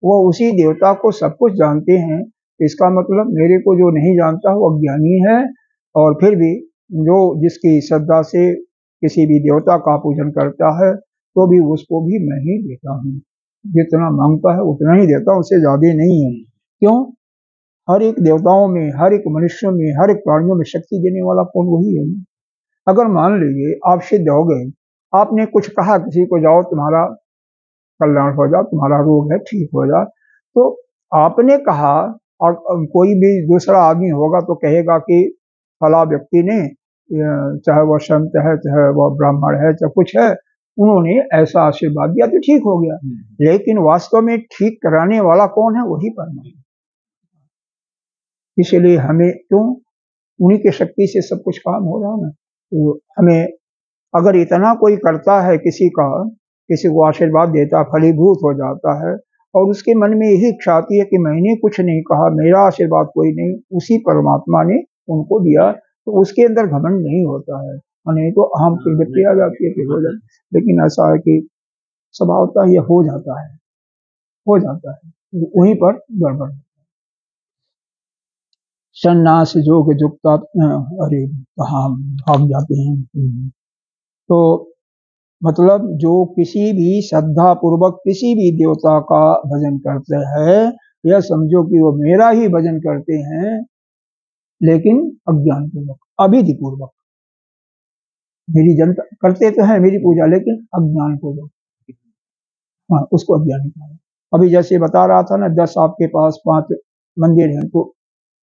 वह उसी देवता को सब कुछ जानते हैं। इसका मतलब मेरे को जो नहीं जानता वो अज्ञानी है। और फिर भी जो जिसकी श्रद्धा से किसी भी देवता का पूजन करता है तो भी उसको भी मैं ही देता हूँ, जितना मांगता है उतना ही देता हूँ, उससे ज्यादा नहीं है। क्यों? हर एक देवताओं में, हर एक मनुष्यों में, हर एक प्राणियों में शक्ति देने वाला कौन? वही है। अगर मान लीजिए आप सिद्ध हो गए, आपने कुछ कहा किसी को, जाओ तुम्हारा कल्याण हो जाए, तुम्हारा रोग है ठीक हो जाए, तो आपने कहा, और कोई भी दूसरा आदमी होगा तो कहेगा कि फला व्यक्ति ने, चाहे वह संत है, चाहे वह ब्राह्मण है, चाहे कुछ है, उन्होंने ऐसा आशीर्वाद दिया तो ठीक हो गया। लेकिन वास्तव में ठीक कराने वाला कौन है? वही परमात्मा। इसलिए हमें क्यों, उन्हीं की शक्ति से सब कुछ काम हो रहा है ना। तो हमें अगर इतना कोई करता है, किसी को आशीर्वाद देता, फलीभूत हो जाता है, और उसके मन में यही इच्छा आती है कि मैंने कुछ नहीं कहा, मेरा आशीर्वाद कोई नहीं, उसी परमात्मा ने उनको दिया, तो उसके अंदर घमंड नहीं होता है। नहीं तो अहम की वृत्ति आ जाती है, फिर हो जाती है। लेकिन ऐसा है कि स्वभावतः यह हो जाता है, वहीं पर गड़बड़। सन्नास जोग जुगता, अरे कहाँ भाग जाते हैं। तो मतलब जो किसी भी श्रद्धा पूर्वक किसी भी देवता का भजन करते हैं, यह समझो कि वो मेरा ही भजन करते हैं, लेकिन अज्ञान पूर्वक, अविधि पूर्वक। मेरी जनता करते तो है मेरी पूजा, लेकिन अज्ञान पूर्वक, हाँ, उसको अज्ञानी कहा। अभी जैसे बता रहा था ना, 10 आपके पास 5 मंदिर हैं, तो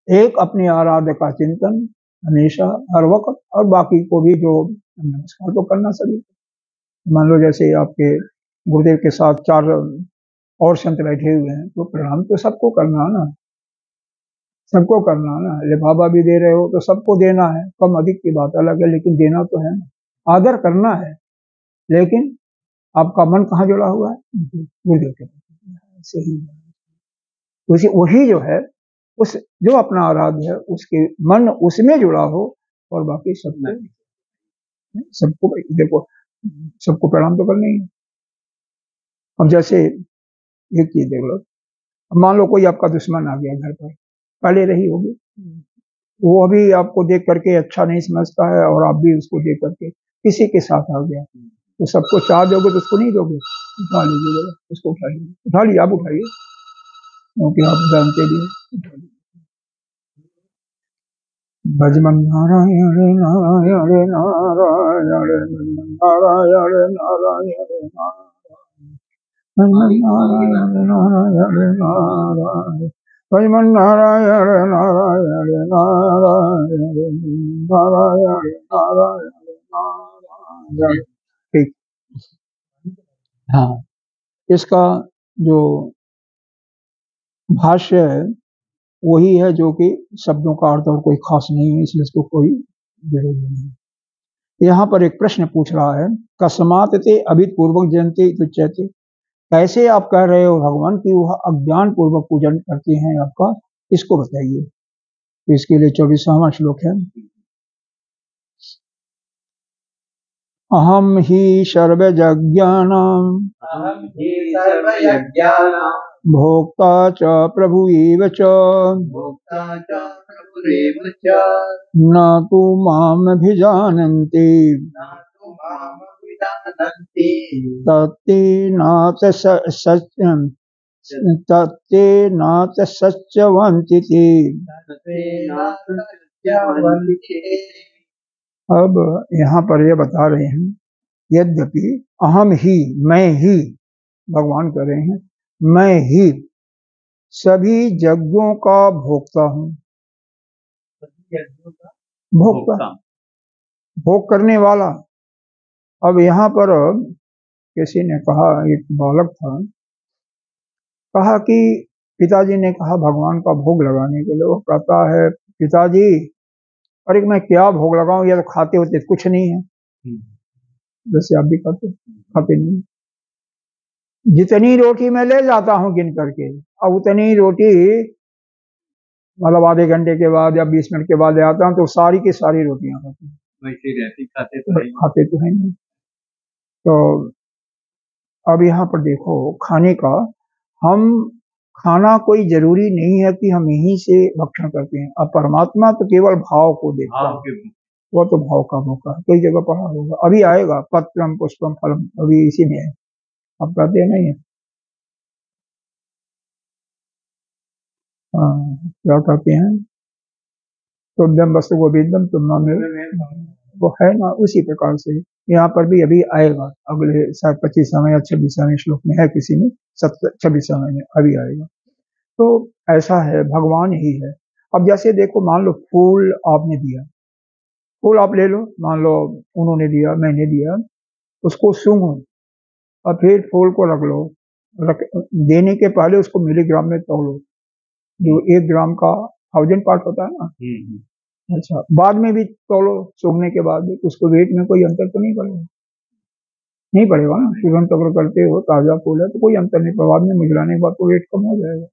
एक अपने आराध्य का चिंतन हमेशा हर वक्त, और बाकी को भी जो नमस्कार तो करना सभी। मान लो जैसे आपके गुरुदेव के साथ 4 और संत बैठे हुए हैं, तो प्रणाम तो सबको करना ना, सबको करना ना। लिफाफा भी दे रहे हो तो सबको देना है, कम अधिक की बात अलग है, लेकिन देना तो है ना, आदर करना है। लेकिन आपका मन कहाँ जुड़ा हुआ है? गुरुदेव के सही। वही जो है, उस जो अपना आराध्य है उसके मन उसमें जुड़ा हो, और बाकी सबको देखो, सबको प्रणाम तो करना ही है। अब जैसे एक चीज देख लो, मान लो कोई आपका दुश्मन आ गया घर पर, पहले रही होगी, वो अभी आपको देख करके अच्छा नहीं समझता है, और आप भी उसको देख करके किसी के साथ आ गया, तो सबको चाह दोगे तो उसको नहीं दोगे? उठा लीजिए, उसको उठा लीजिए, उठा लिया, आप उठाइए, क्योंकि आप जानते भी। भजमन नारायण नारायण नारायण नारायण नारायण नारायण नारायण नारायण भजमन नारायण नारायण नारायण नारायण नारायण नारायण। ठीक। हाँ, इसका जो भाष्य है वही है जो कि शब्दों का अर्थ और कोई खास नहीं है, इसलिए इसको कोई जरूरी नहीं। यहाँ पर एक प्रश्न पूछ रहा है, कस्मात् ते अभित पूर्वक जनते तुच्यते, कैसे आप कह रहे हो भगवान की वह अज्ञान पूर्वक पूजन करते हैं आपका, इसको बताइए। तो इसके लिए 24वां श्लोक है, अहम ही सर्वयज्ञानां भोक्ता च प्रभु एव च न तु मामभिजानन्ति तत्ते नाथ सच्चवन्ति ते। अब यहाँ पर ये बता रहे हैं, यद्यपि अहम ही, मैं ही, भगवान कह रहे हैं मैं ही सभी यज्ञों का भोक्ता हूँ। भोक्ता, भोग करने वाला। अब यहाँ पर किसी ने कहा, एक बालक था, कहा कि पिताजी ने कहा भगवान का भोग लगाने के लिए। वो कहता है, पिताजी अरे मैं क्या भोग लगाऊं, ये तो खाते होते कुछ नहीं है। जैसे आप भी खाते नहीं। जितनी रोटी मैं ले जाता हूं गिन करके, अब उतनी रोटी मतलब आधे घंटे के बाद या 20 मिनट के बाद आता हूं तो सारी की सारी रोटियां खाते हैं, खाते तो है नहीं। तो अब यहाँ पर देखो, खाने का, हम खाना कोई जरूरी नहीं है कि हम यहीं से भक्षण करते हैं। अब परमात्मा तो केवल भाव को देखता है, वो तो भाव का मौका है, कई जगह पढ़ा होगा, अभी आएगा, पत्रम पुष्पम फलम, अभी इसी में है। अब कहते हैं नहीं है, क्या कहते हैं, तुम वस्तु गोविंदम तुम वो है ना, उसी प्रकार से यहाँ पर भी अभी आएगा, अगले शायद 25वें या 26वें श्लोक में है, किसी में 26वें में अभी आएगा। तो ऐसा है, भगवान ही है। अब जैसे देखो, मान लो फूल आपने दिया, फूल आप ले लो, मान लो उन्होंने दिया, मैंने दिया, उसको सूंघो और फिर फूल को रख लो, देने के पहले उसको मिलीग्राम में तोलो, जो 1 ग्राम का 1000 पार्ट होता है ना, अच्छा, बाद में भी तोलो, सूंघने के बाद भी, उसको वेट में कोई अंतर तो नहीं पड़ेगा, नहीं पड़ेगा ना। तुरंत अगर करते हो, ताजा फूल है तो कोई अंतर नहीं, बाद में मुजराने के बाद तो वेट कम हो जाएगा।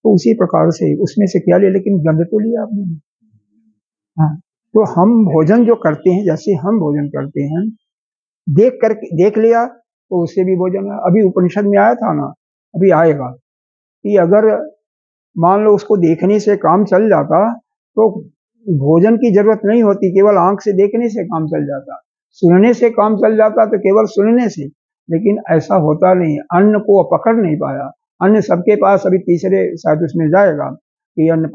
तो उसी प्रकार से उसमें से क्या लिया, लेकिन गंध तो लिया आपने। हाँ, तो हम भोजन जो करते हैं, जैसे हम भोजन करते हैं, देख लिया तो उससे भी भोजन है। अभी उपनिषद में आया था ना, अभी आएगा कि अगर मान लो उसको देखने से काम चल जाता तो भोजन की जरूरत नहीं होती, केवल आंख से देखने से काम चल जाता, सुनने से काम चल जाता तो केवल सुनने से। लेकिन ऐसा होता नहीं, अन्न को पकड़ नहीं पाया। अन्न सबके पास, अभी तीसरे शायद उसमें जाएगा कि अन्न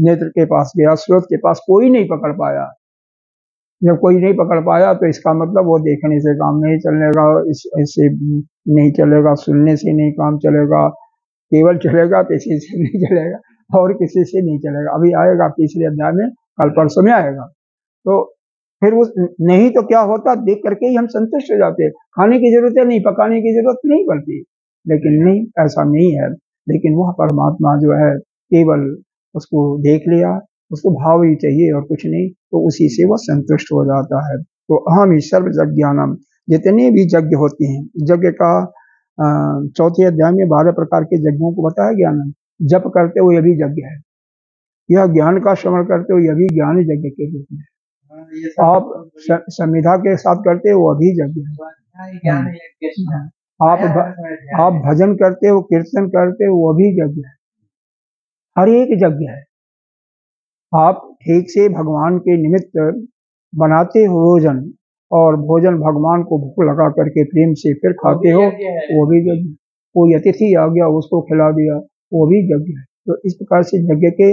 नेत्र के पास गया, स्रोत के पास कोई नहीं पकड़ पाया। जब कोई नहीं पकड़ पाया तो इसका मतलब वो देखने से काम नहीं चलेगा, इससे नहीं चलेगा, सुनने से नहीं काम चलेगा, केवल चलेगा किसी से नहीं चलेगा और किसी से नहीं चलेगा। अभी आएगा तीसरे अध्याय में, कल परसों में आएगा। तो फिर उस नहीं तो क्या होता, देख करके ही हम संतुष्ट हो जाते, खाने की जरूरत है नहीं, पकाने की जरूरत नहीं पड़ती। लेकिन नहीं, ऐसा नहीं है। लेकिन वह परमात्मा जो है, केवल उसको देख लिया, उसको भाव ही चाहिए और कुछ नहीं, तो उसी से वह संतुष्ट हो जाता है। तो अहम ही सर्व यज्ञानम, जितने भी यज्ञ होते हैं, यज्ञ का 4थे अध्याय में 12 प्रकार के यज्ञों को बताया ज्ञान। जप करते हो यह भी यज्ञ है, यह ज्ञान का श्रवण करते हो यह भी ज्ञान यज्ञ के रूप में, आप संविधा के साथ करते हो वह भी यज्ञ है, आप भजन करते हो, कीर्तन करते हो, वह भी यज्ञ है, हर एक यज्ञ है। आप ठीक से भगवान के निमित्त बनाते हो भोजन, और भोजन भगवान को भूख लगा करके प्रेम से फिर खाते हो, वो भी यज्ञ। कोई अतिथि आ गया, उसको खिला दिया, वो भी यज्ञ है। तो इस प्रकार से यज्ञ के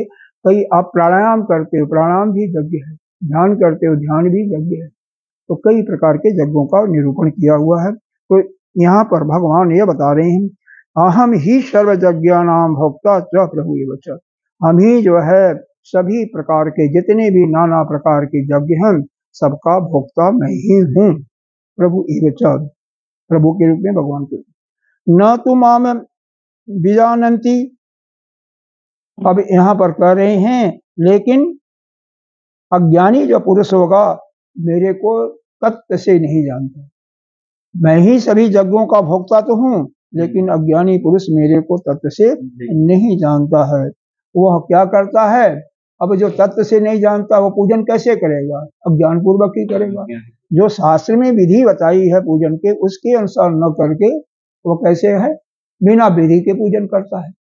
कई आप प्राणायाम करते हो, प्राणायाम भी यज्ञ है, ध्यान करते हो, ध्यान भी यज्ञ है। तो कई प्रकार के यज्ञों का निरूपण किया हुआ है। तो यहाँ पर भगवान ये बता रहे हैं, अहम ही सर्व यज्ञानाम भोक्ता च प्रभु एव च। हम ही जो है सभी प्रकार के जितने भी नाना प्रकार के यज्ञ हैं सबका भोक्ता मैं ही हूँ, प्रभु एव च, प्रभु के रूप में, भगवान के रूप में। न तो माम बीजानंती, अब यहाँ पर कह रहे हैं लेकिन अज्ञानी जो पुरुष होगा मेरे को तत्व से नहीं जानता। मैं ही सभी यज्ञों का भोक्ता तो हूँ लेकिन अज्ञानी पुरुष मेरे को तत्व से नहीं जानता है। वह क्या करता है, अब जो तत्व से नहीं जानता वो पूजन कैसे करेगा, अज्ञान पूर्वक ही करेगा। जो शास्त्र में विधि बताई है पूजन के उसके अनुसार न करके वो कैसे है, बिना विधि के पूजन करता है।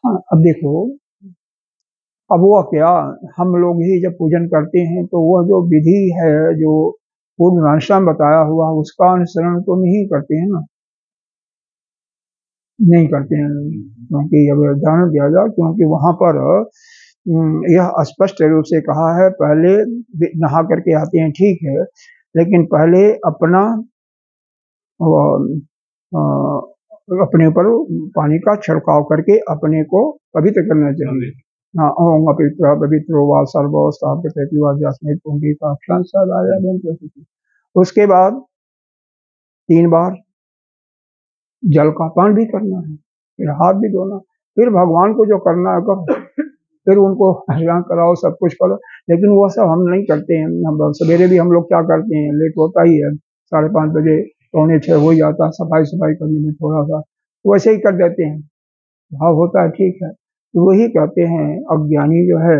हाँ, अब देखो, अब वो क्या, हम लोग ही जब पूजन करते हैं तो वह जो विधि है जो पूर्व मीमांसा में बताया हुआ उसका अनुसरण तो नहीं करते हैं ना, नहीं करते हैं, क्योंकि अब ध्यान दिया जाए, क्योंकि वहां पर यह स्पष्ट रूप से कहा है पहले नहा करके आते हैं ठीक है, लेकिन पहले अपना अपने ऊपर पानी का छिड़काव करके अपने को पवित्र करना चाहिए। हाँ, ओम पवित्र पवित्रो वा सर्वो। उसके बाद 3 बार जल का पान भी करना है, फिर हाथ भी धोना, फिर भगवान को जो करना है करो, फिर उनको स्नान कराओ, सब कुछ करो। लेकिन वो सब हम नहीं करते हैं। हम सवेरे भी हम लोग क्या करते हैं, लेट होता ही है, 5:30 बजे 5:45 हो जाता है, सफाई करने में थोड़ा सा वैसे ही कर देते हैं, भाव होता है ठीक है। तो वही कहते हैं अज्ञानी जो है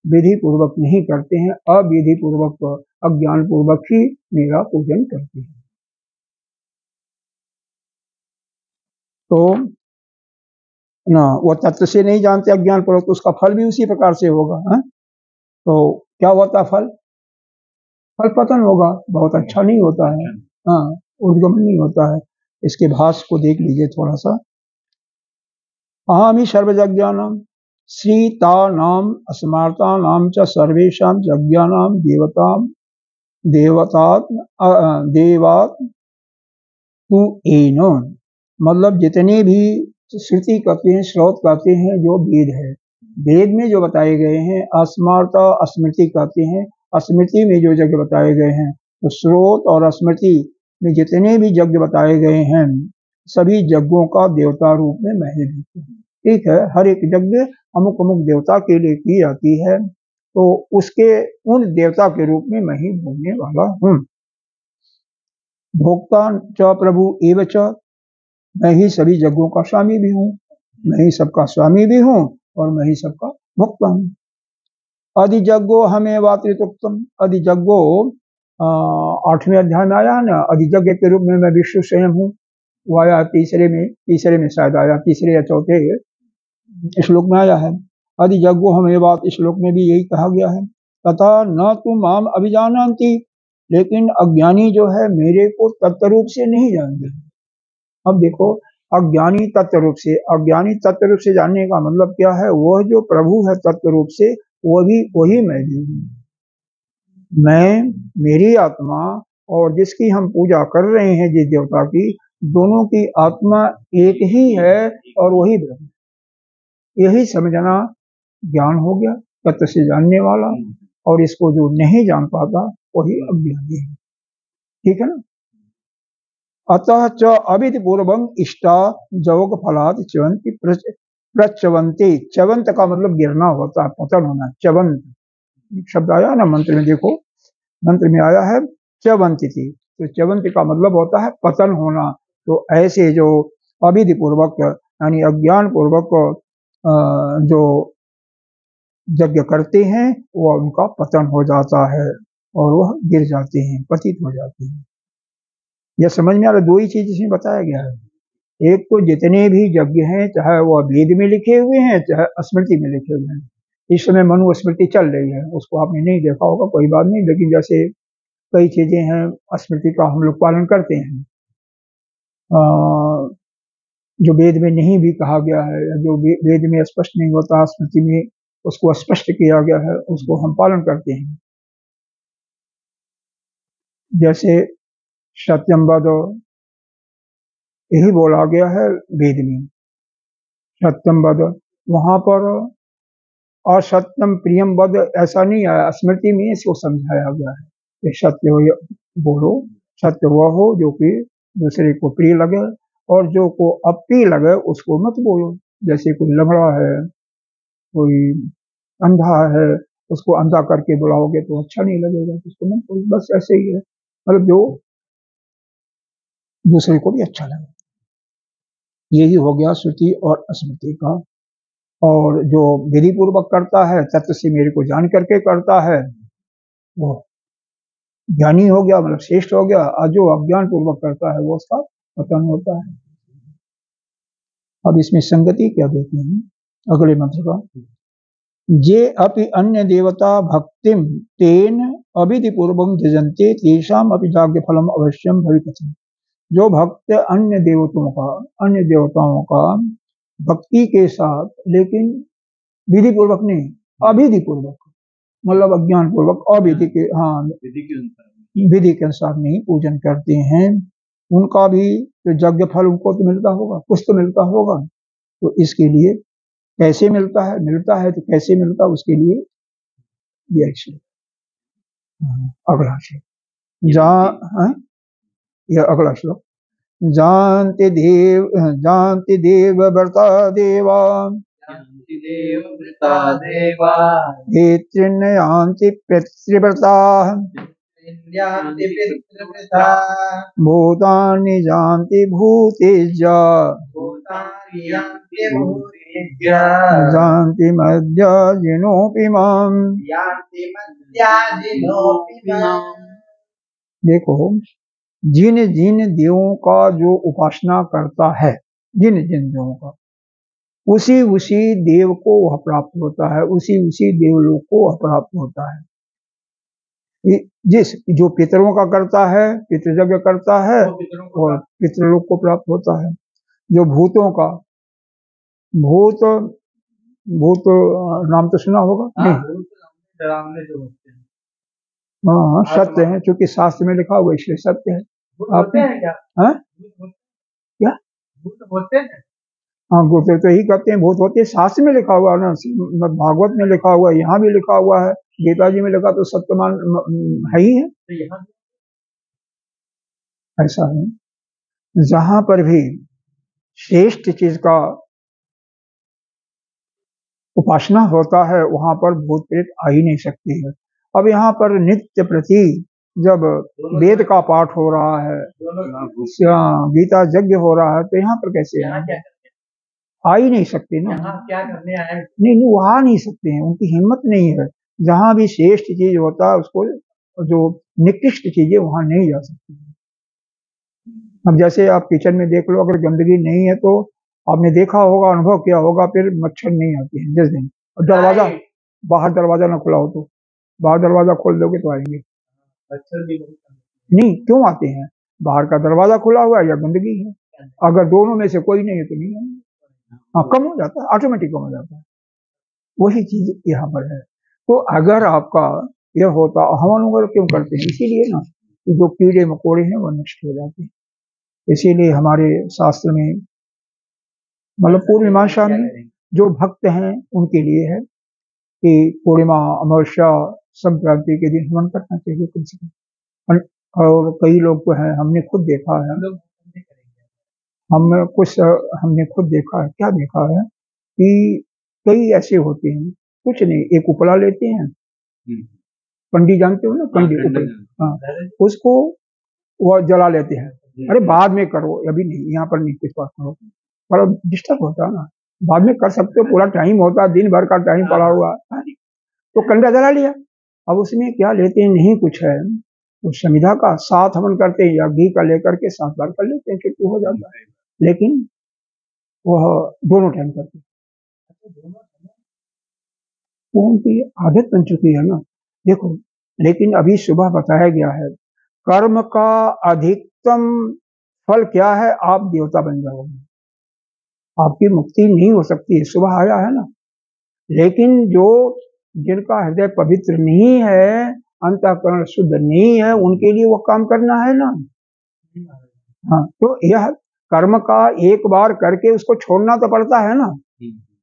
विधि पूर्वक नहीं करते हैं, अविधि पूर्वक अज्ञान पूर्वक ही मेरा पूजन करते हैं। तो ना वो तत्व से नहीं जानते अज्ञान पूर्वक, तो उसका फल भी उसी प्रकार से होगा। है? तो क्या होता फल, फल पतन होगा, बहुत अच्छा नहीं होता है। हाँ, उद्गम नहीं होता है। इसके भाष्य को देख लीजिए थोड़ा सा। अहमी सर्वयज्ञानाम श्रीतानाम अस्मार्तानाम च सर्वेषां यज्ञानाम देवतात तु एनो, मतलब जितने भी श्रुति कहते हैं, श्रोत कहते हैं, जो वेद है, वेद में जो बताए गए हैं, अस्मार्ता स्मृति कहते हैं, स्मृति में जो यज्ञ बताए गए हैं, तो श्रोत और स्मृति में जितने भी यज्ञ बताए गए हैं सभी यज्ञों का देवता रूप में मैं ही हूँ। ठीक है, हर एक यज्ञ अमुक अमुक देवता के लिए की जाती है, तो उसके उन देवता के रूप में मैं ही भोगने वाला हूँ। भोक्ता च प्रभु एव च, मैं ही सभी यज्ञों का स्वामी भी हूँ, मैं ही सबका स्वामी भी हूँ और मैं ही सबका भोक्ता हूँ। अधिजज्ञो हमें वातृतुक्तम, अधिजज्ञो 8वें अध्याय में आया ना, अधिजज्ञ के रूप में मैं विष्णु स्वयं हूँ। वो आया तीसरे में शायद आया, तीसरे या चौथे श्लोक में आया है। अधिजज्ञो हमें बात, इस श्लोक में भी यही कहा गया है। तथा न तुम माम अभिजानन्ति, लेकिन अज्ञानी जो है मेरे को तत्व रूप से नहीं जानते। अब देखो, अज्ञानी तत्व रूप से, अज्ञानी तत्व रूप से जानने का मतलब क्या है, वह जो प्रभु है तत्व रूप से वही मैं भी हूँ। मैं, मेरी आत्मा और जिसकी हम पूजा कर रहे हैं जिस देवता की, दोनों की आत्मा एक ही है और वही ब्रह्म। यही समझना ज्ञान हो गया, तत्व से जानने वाला। और इसको जो नहीं जान पाता वही अज्ञानी है। ठीक है ना। अतः च अविधि पूर्वं इष्टा जोग फलात् च्यवन्ति प्रच्यवन्ति। च्यवंत का मतलब गिरना होता है, पतन होना। च्यवंत शब्द आया ना मंत्र में, देखो मंत्र में आया है च्यवंती थी, तो च्यवंत का मतलब होता है पतन होना। तो ऐसे जो अविधि पूर्वक यानी अज्ञान पूर्वक जो यज्ञ करते हैं वह उनका पतन हो जाता है और वह गिर जाते हैं, पतित हो जाते हैं। यह समझ में आ रहा, दो ही चीज इसमें बताया गया है। एक तो जितने भी यज्ञ हैं, चाहे वह वेद में लिखे हुए हैं चाहे स्मृति में लिखे हुए हैं। इस समय मनु स्मृति चल रही है, उसको आपने नहीं देखा होगा, कोई बात नहीं, लेकिन जैसे कई चीजें हैं स्मृति का हम लोग पालन करते हैं। जो वेद में नहीं भी कहा गया है, या जो वेद में स्पष्ट नहीं होता, स्मृति में उसको स्पष्ट किया गया है, उसको हम पालन करते हैं। जैसे सत्यम वद, यही बोला गया है वेद में, सत्यम वद। वहां पर और सत्यम प्रियम वद ऐसा नहीं आया, स्मृति में इसको समझाया गया है कि सत्य बोलो, सत्य वह हो जो कि दूसरे को प्रिय लगे, और जो को अप्रिय लगे उसको मत बोलो। जैसे कोई लंगड़ा है, कोई अंधा है, उसको अंधा करके बुलाओगे तो अच्छा नहीं लगेगा, उसको मत बोलो। बस ऐसे ही है, मतलब जो दूसरे को भी अच्छा लगे। यही हो गया श्रुति और स्मृति का। और जो विधि पूर्वक करता है, तत्व से मेरे को जान करके करता है, वो ज्ञानी हो गया, मतलब श्रेष्ठ हो गया। और जो अज्ञान पूर्वक करता है वो उसका पतन होता है। अब इसमें संगति क्या देते हैं अगले मंत्र का, जे अपि अन्य देवता भक्तिम तेन अविधि पूर्वम त्यजन्ते तेषाम अपि जाग्य फलम अवश्यम भविष्यति। जो भक्त अन्य देवताओं का भक्ति के साथ, लेकिन विधि पूर्वक नहीं, अविधि पूर्वक, मतलब अज्ञान पूर्वक, अविधि के, हाँ विधि के अनुसार नहीं पूजन करते हैं, उनका भी तो यज्ञ फल उनको तो मिलता होगा, कुछ तो मिलता होगा। तो इसके लिए कैसे मिलता है तो कैसे मिलता है, उसके लिए ये अगला श्लोक, यह अगला श्लोक, जानति देव व्रता देवा पितृन्यान्ति पितृव्रताः भूतानि जानति भूतेज्या जानति मद्याजिनोऽपि माम्। देखो, जिन जिन देवों का जो उपासना करता है, जिन जिन देवों का, उसी उसी देव को वह प्राप्त होता है, उसी उसी देवलोक को वह प्राप्त होता है। जिस जो पितरों का करता है, पितृयज्ञ करता है, और पितृलोक को प्राप्त होता है। जो भूतों का, भूत नाम तो सुना होगा, नहीं? हाँ, सत्य है, क्योंकि शास्त्र में लिखा हुआ, इसलिए सत्य है। आपने क्या बोलते हैं? हाँ, भूत तो यही कहते हैं, भूत होते हैं, शास्त्र में लिखा हुआ ना, भागवत में लिखा हुआ है, यहाँ भी लिखा हुआ है, गीता जी में लिखा, तो सत्यमान है ही है। ऐसा है, जहां पर भी श्रेष्ठ चीज का उपासना होता है, वहां पर भूत प्रेत आ ही नहीं सकती है। अब यहाँ पर नित्य प्रति जब वेद का पाठ हो रहा है, गीता यज्ञ हो रहा है, तो यहाँ पर कैसे आ ही नहीं सकते ना। क्या करने आए? नहीं, वो आ नहीं सकते हैं, उनकी हिम्मत नहीं है। जहां भी श्रेष्ठ चीज होता है, उसको जो निकृष्ट चीजें वहां नहीं जा सकती। अब जैसे आप किचन में देख लो, अगर गंदगी नहीं है तो आपने देखा होगा, अनुभव किया होगा, फिर मच्छर नहीं आते हैं 10 दिन। और दरवाजा, बाहर दरवाजा ना खुला हो तो, बाहर दरवाजा खोल दोगे तो आएंगे मच्छर भी नहीं। क्यों आते हैं? बाहर का दरवाजा खुला हुआ है या गंदगी है। अगर दोनों में से कोई नहीं है तो नहीं आएंगे। हाँ, कम हो जाता है, ऑटोमेटिक कम हो जाता है। वही चीज यहाँ पर है। तो अगर आपका यह होता, हवन वगैरह क्यों करते हैं? इसीलिए ना, जो कीड़े मकोड़े हैं वो नष्ट हो जाते हैं। इसीलिए हमारे शास्त्र में, मतलब पूर्णिमाशा में जो भक्त हैं उनके लिए है कि पूर्णिमा, अमावस्या, संक्रांति के दिन हवन करना चाहिए कम से कम। और कई लोग तो हैं, हमने खुद देखा है, हमने खुद देखा है। क्या देखा है कि कई ऐसे होते हैं, कुछ नहीं, एक उपला लेते हैं, पंडी जानते हो ना, पंडी उपला, हाँ, उसको वो जला लेते हैं। अरे बाद में करो, अभी नहीं, यहाँ पर नहीं, कुछ बात करो, पर डिस्टर्ब होता है ना। बाद में कर सकते हो, पूरा टाइम होता है, दिन भर का टाइम पड़ा हुआ है, तो कंडा जला लिया। अब उसमें क्या लेते हैं, नहीं कुछ है, तो समिधा का 7 हवन करते हैं, या घी का लेकर के 7 बार कर लेते हैं, छुट्टी हो जाता है। लेकिन वह दोनों टाइम करते हैं, वो उनकी आदत बन चुकी है ना। देखो, लेकिन अभी सुबह बताया गया है, कर्म का अधिकतम फल क्या है? आप देवता बन जाओगे। आपकी मुक्ति नहीं हो सकती है। सुबह आया है ना, लेकिन जो जिनका हृदय पवित्र नहीं है, अंतःकरण शुद्ध नहीं है, उनके लिए वो काम करना है ना। हाँ, तो यह कर्म का एक बार करके उसको छोड़ना तो पड़ता है ना।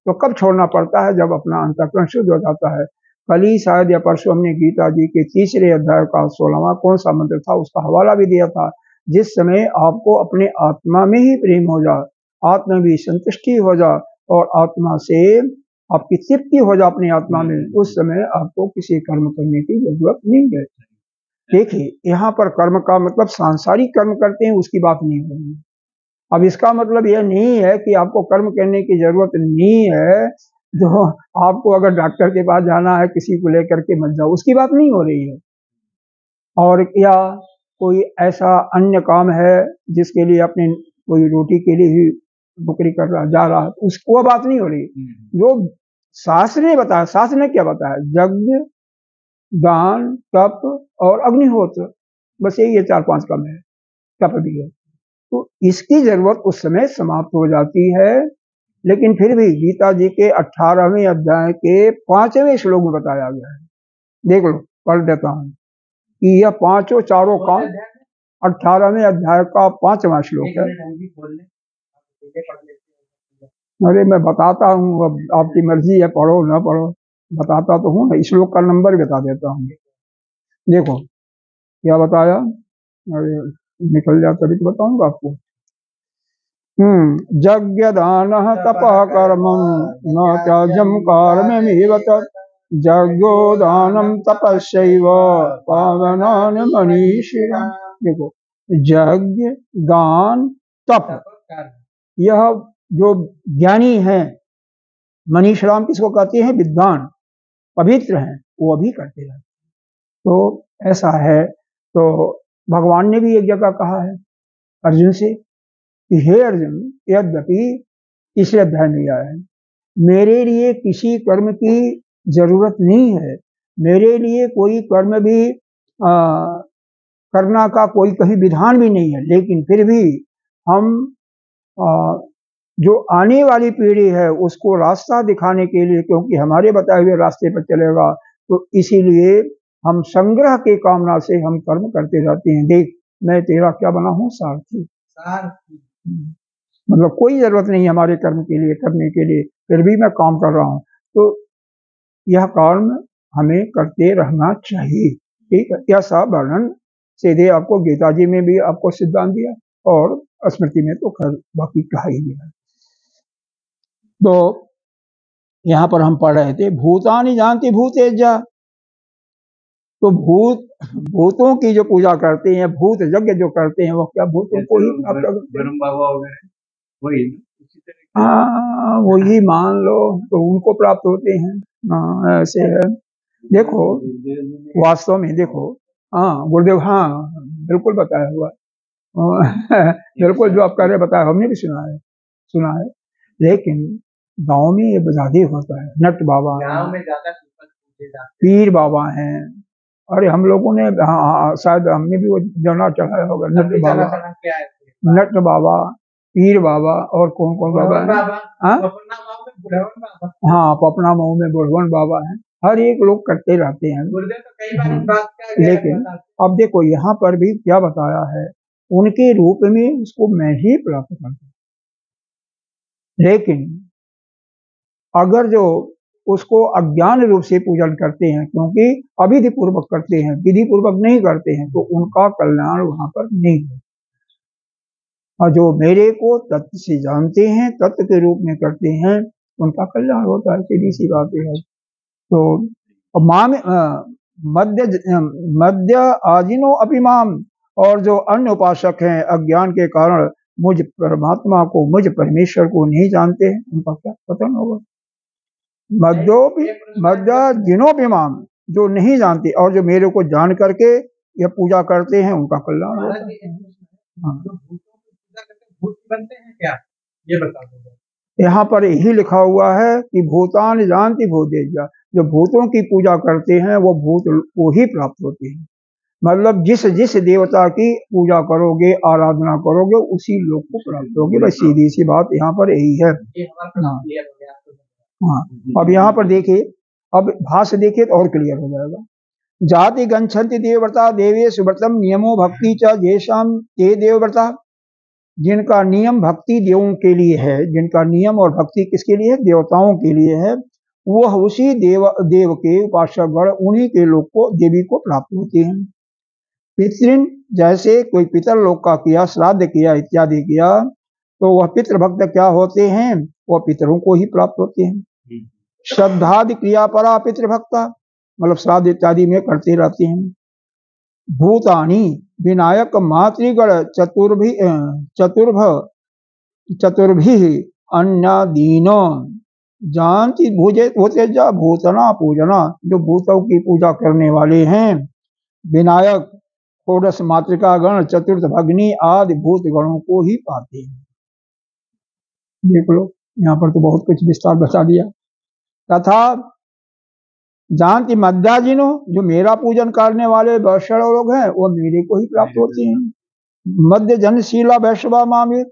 तो कब छोड़ना पड़ता है? जब अपना अंतःकरण शुद्ध हो जाता है। कल ही शायद या परसों हमने गीता जी के 3रे अध्याय का 16वां कौन सा मंत्र था, उसका हवाला भी दिया था। जिस समय आपको अपने आत्मा में ही प्रेम हो जाए, आत्मा भी संतुष्टि हो जाए और आत्मा से आपकी तृप्ति हो जाए अपनी आत्मा में, उस समय आपको किसी कर्म करने की जरूरत नहीं है। देखिए, यहाँ पर कर्म का मतलब सांसारिक कर्म करते हैं उसकी बात नहीं हो रही है। अब इसका मतलब यह नहीं है कि आपको कर्म करने की जरूरत नहीं है, जो आपको अगर डॉक्टर के पास जाना है किसी को लेकर के मत जाओ, उसकी बात नहीं हो रही है। और या कोई ऐसा अन्य काम है जिसके लिए अपने कोई रोटी के लिए ही नौकरी कर रहा जा रहा, उसको बात नहीं हो रही। जो शास्त्र ने बताया, शास्त्र ने क्या बताया? यज्ञ, दान, तप और अग्निहोत्र, बस यही ये 4-5 काम है। तप भी है, तो इसकी जरूरत उस समय समाप्त हो जाती है। लेकिन फिर भी गीता जी के 18वें अध्याय के 5वें श्लोक में बताया गया है, देख लो, पढ़ देता हूँ कि यह पांचों चारों काम 18वें अध्याय का 5वां श्लोक है। अरे मैं बताता हूँ, अब आपकी मर्जी है, पढ़ो ना पढ़ो, बताता तो हूँ ना। श्लोक का नंबर बता देता हूँ। देखो क्या बताया, अरे निकल जाता तभी तो बताऊंगा आपको। यज्ञ दान तपः कर्मं न त्याज्यं कर्ममेव तत् यज्ञो दानम तपस्यैव पावनानि मनीषिणाम्। देखो, यज्ञ, दान, तप, यह जो ज्ञानी हैं, मनीषिणाम किसको कहते हैं? विद्वान, पवित्र हैं, वो अभी करते हैं। तो ऐसा है। तो भगवान ने भी एक जगह कहा है अर्जुन से कि हे अर्जुन, यद्यपि 3रे अध्याय में आया है, मेरे लिए किसी कर्म की जरूरत नहीं है, मेरे लिए कोई कर्म भी करना का कोई कहीं विधान भी नहीं है, लेकिन फिर भी हम जो आने वाली पीढ़ी है उसको रास्ता दिखाने के लिए, क्योंकि हमारे बताए हुए रास्ते पर चलेगा, तो इसीलिए हम संग्रह के कामना से हम कर्म करते रहते हैं। देख, मैं तेरा क्या बना हूँ? सारथी। मतलब कोई जरूरत नहीं हमारे कर्म के लिए करने के लिए, फिर भी मैं काम कर रहा हूँ। तो यह कर्म हमें करते रहना चाहिए। ठीक है, यह सब वर्णन सीधे आपको गीता जी में भी आपको सिद्धांत दिया और स्मृति में तो खैर बाकी कहा ही गया। तो यहाँ पर हम पढ़ रहे थे भूतानि जानति भूतेज्य। तो भूतों की जो पूजा करते हैं, भूत यज्ञ जो करते हैं, वो क्या भूतों को ही प्राप्त करते हैं? हाँ, वही मान लो, तो उनको प्राप्त होते हैं। हाँ, ऐसे है। देखो वास्तव में देखो, हाँ गुरुदेव, हाँ बिल्कुल बताया हुआ बिल्कुल जो आप कह रहे बताया, हमने भी सुना है। लेकिन गांव में ये ज्यादा होता है। नट बाबा, पीर बाबा हैं। अरे हम लोगों ने शायद हमने भी वो जना चढ़ाया होगा। नट बाबा, पीर बाबा और कौन कौन बाबा है? हाँ, पपना मऊ में बुढ़वन बाबा है। हर एक लोग करते रहते हैं। लेकिन अब देखो यहाँ पर भी क्या बताया है, उनके रूप में उसको मैं ही प्राप्त करता हूँ। लेकिन अगर जो उसको अज्ञान रूप से पूजन करते हैं, क्योंकि अविधि पूर्वक करते हैं, विधि पूर्वक नहीं करते हैं, तो उनका कल्याण वहां पर नहीं है। और जो मेरे को तत्व से जानते हैं, तत्व के रूप में करते हैं, उनका कल्याण होता है। सीधी सी बात है। तो माम मध्य आजिनो अभिमाम, और जो अन्य उपासक हैं अज्ञान के कारण मुझ परमात्मा को, मुझ परमेश्वर को नहीं जानते हैं, उनका क्या पतन होगा? मध्य जिनोपिमाम, जो नहीं जानते और जो मेरे को जान करके यह पूजा करते हैं, उनका कल्याण होता है। ये बता दो। यहाँ पर यही लिखा हुआ है कि भूतान जानति भूतेज्य, जो भूतों की पूजा करते हैं वो भूत को ही प्राप्त होते हैं। मतलब जिस जिस देवता की पूजा करोगे, आराधना करोगे, उसी लोक को प्राप्त होगे। बस सीधी सी बात यहाँ पर यही है। ये हमारा प्रश्न हाँ क्लियर हो गया आपको। हाँ, अब यहाँ पर देखिए, अब भाष्य देखिए तो और क्लियर हो जाएगा। जाति गच्छन्ति देवव्रता देवेषु व्रतम नियमो भक्ति च येषां ते देवव्रता। जिनका नियम भक्ति देवों के लिए है, जिनका नियम और भक्ति किसके लिए है? देवताओं के लिए है। वह उसी देव के उपासक गण उन्हीं के लोक को, देवी को प्राप्त होते हैं। पितृन, जैसे कोई पितर लोक का किया, श्राद्ध किया इत्यादि किया, तो वह पितृभक्त क्या होते हैं? वह पितरों को ही प्राप्त होते हैं। श्रद्धादि क्रियापरा पितृभक्ता, मतलब श्राद्ध इत्यादि में करते रहते हैं। भूतानि विनायक मातृगण चतुर्भि अन्यादीन जानती भूजे भूतेजा भूतना पूजना। जो भूतों की पूजा करने वाले हैं, विनायक, षोडश मातृका गण, चतुर्थ भग्नि आदि भूत गणों को ही पाते हैं। देख लो, यहाँ पर तो बहुत कुछ विस्तार बता दिया। तथा जानती मध्याजिनो, जो मेरा पूजन करने वाले वैष्णव लोग हैं, वो मेरे को ही प्राप्त होते हैं। मध्य जनशीला वैष्णवा मामिर,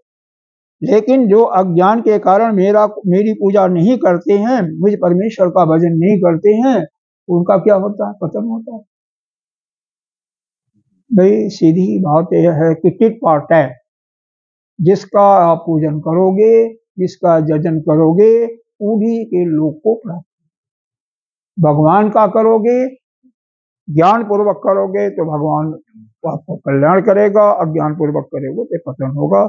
लेकिन जो अज्ञान के कारण मेरी पूजा नहीं करते हैं, मुझ परमेश्वर का भजन नहीं करते हैं, उनका क्या होता है? पतन होता है। भाई सीधी बात यह है कि टिट पाट है। जिसका आप पूजन करोगे, जिसका जजन करोगे, उन्हीं के लोक को प्राप्त। भगवान का करोगे, ज्ञान पूर्वक करोगे तो भगवान आपको कल्याण करेगा, अज्ञान पूर्वक करेगा तो पतन होगा।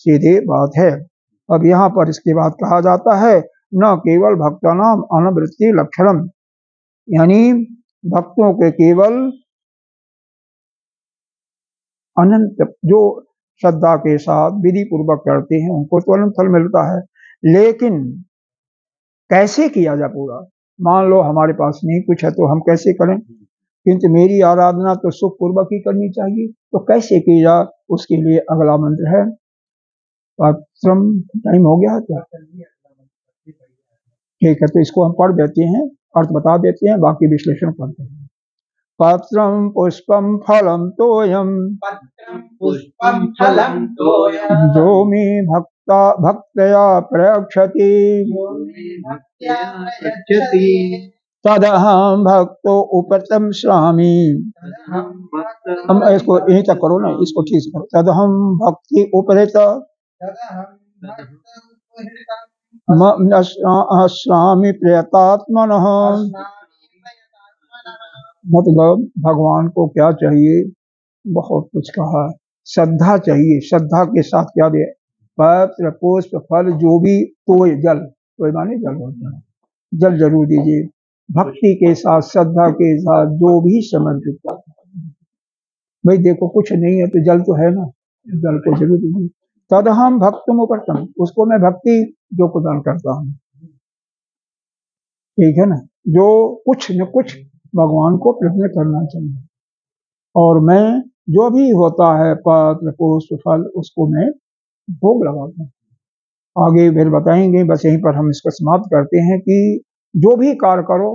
सीधी बात है। अब यहाँ पर इसके बाद कहा जाता है, न केवल भक्तानाम अनवृत्ति लक्षणम, यानी भक्तों के केवल अनंत, जो श्रद्धा के साथ विधि पूर्वक करते हैं उनको तो अनंत फल मिलता है। लेकिन कैसे किया जाए पूरा? मान लो हमारे पास नहीं कुछ है तो हम कैसे करें? किंतु मेरी आराधना तो सुख पूर्वक ही करनी चाहिए, तो कैसे की जाए? उसके लिए अगला मंत्र है। टाइम हो गया क्या? ठीक है, तो इसको हम पढ़ देते हैं, अर्थ बता देते हैं, बाकी विश्लेषण करते हैं। पत्रम पुष्पम फलम तोयम, पत्रं पुष्पं फलं तोयं, जो मे भक्तया प्रयक्षति, यो मे भक्त्या प्रयच्छति, तदहं भक्तो उपतम स्वामी। तदहं भक्तं हम इसको यहीं तक करो ना, इसको ठीक से करो। तदहं भक्ति उपहृत तदहं भक्तं उपहृतं स्वामी प्रयतात्मनः। अस्माकं प्रयतात्मनः। मतलब भगवान को क्या चाहिए? बहुत कुछ कहा। श्रद्धा चाहिए, श्रद्धा के साथ क्या दे? पत्र पुष्प फल, जो भी, तोय जल, तोय माने जल होता है, जल जरूर दीजिए। भक्ति के साथ, श्रद्धा के साथ जो भी समर्पित करता है। भाई देखो, कुछ नहीं है तो जल तो है ना, जल को जरूर दीजिए। तदहं भक्तम उपरतम, उसको मैं भक्ति जो प्रदान करता हूँ। ठीक है ना, जो कुछ न कुछ भगवान को प्रश्न करना चाहिए, और मैं जो भी होता है पत्र पुष्प फल, उसको मैं भोग लगाता हूँ। आगे फिर बताएंगे, बस यहीं पर हम इसको समाप्त करते हैं कि जो भी कार्य करो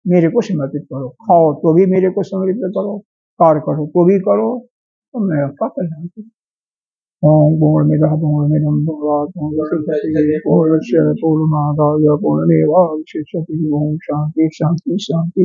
मेरे को समर्पित करो। खाओ तो भी मेरे को समर्पित करो, कार्य करो तो भी करो, तो मैं आपका कल्याण करूँ। ओम पूर्णमिदः पूर्णमिदं पूर्णात् पूर्णस्य पूर्णमादाय पूर्णमेवावशिष्यते। ओम शांति शांति शांति।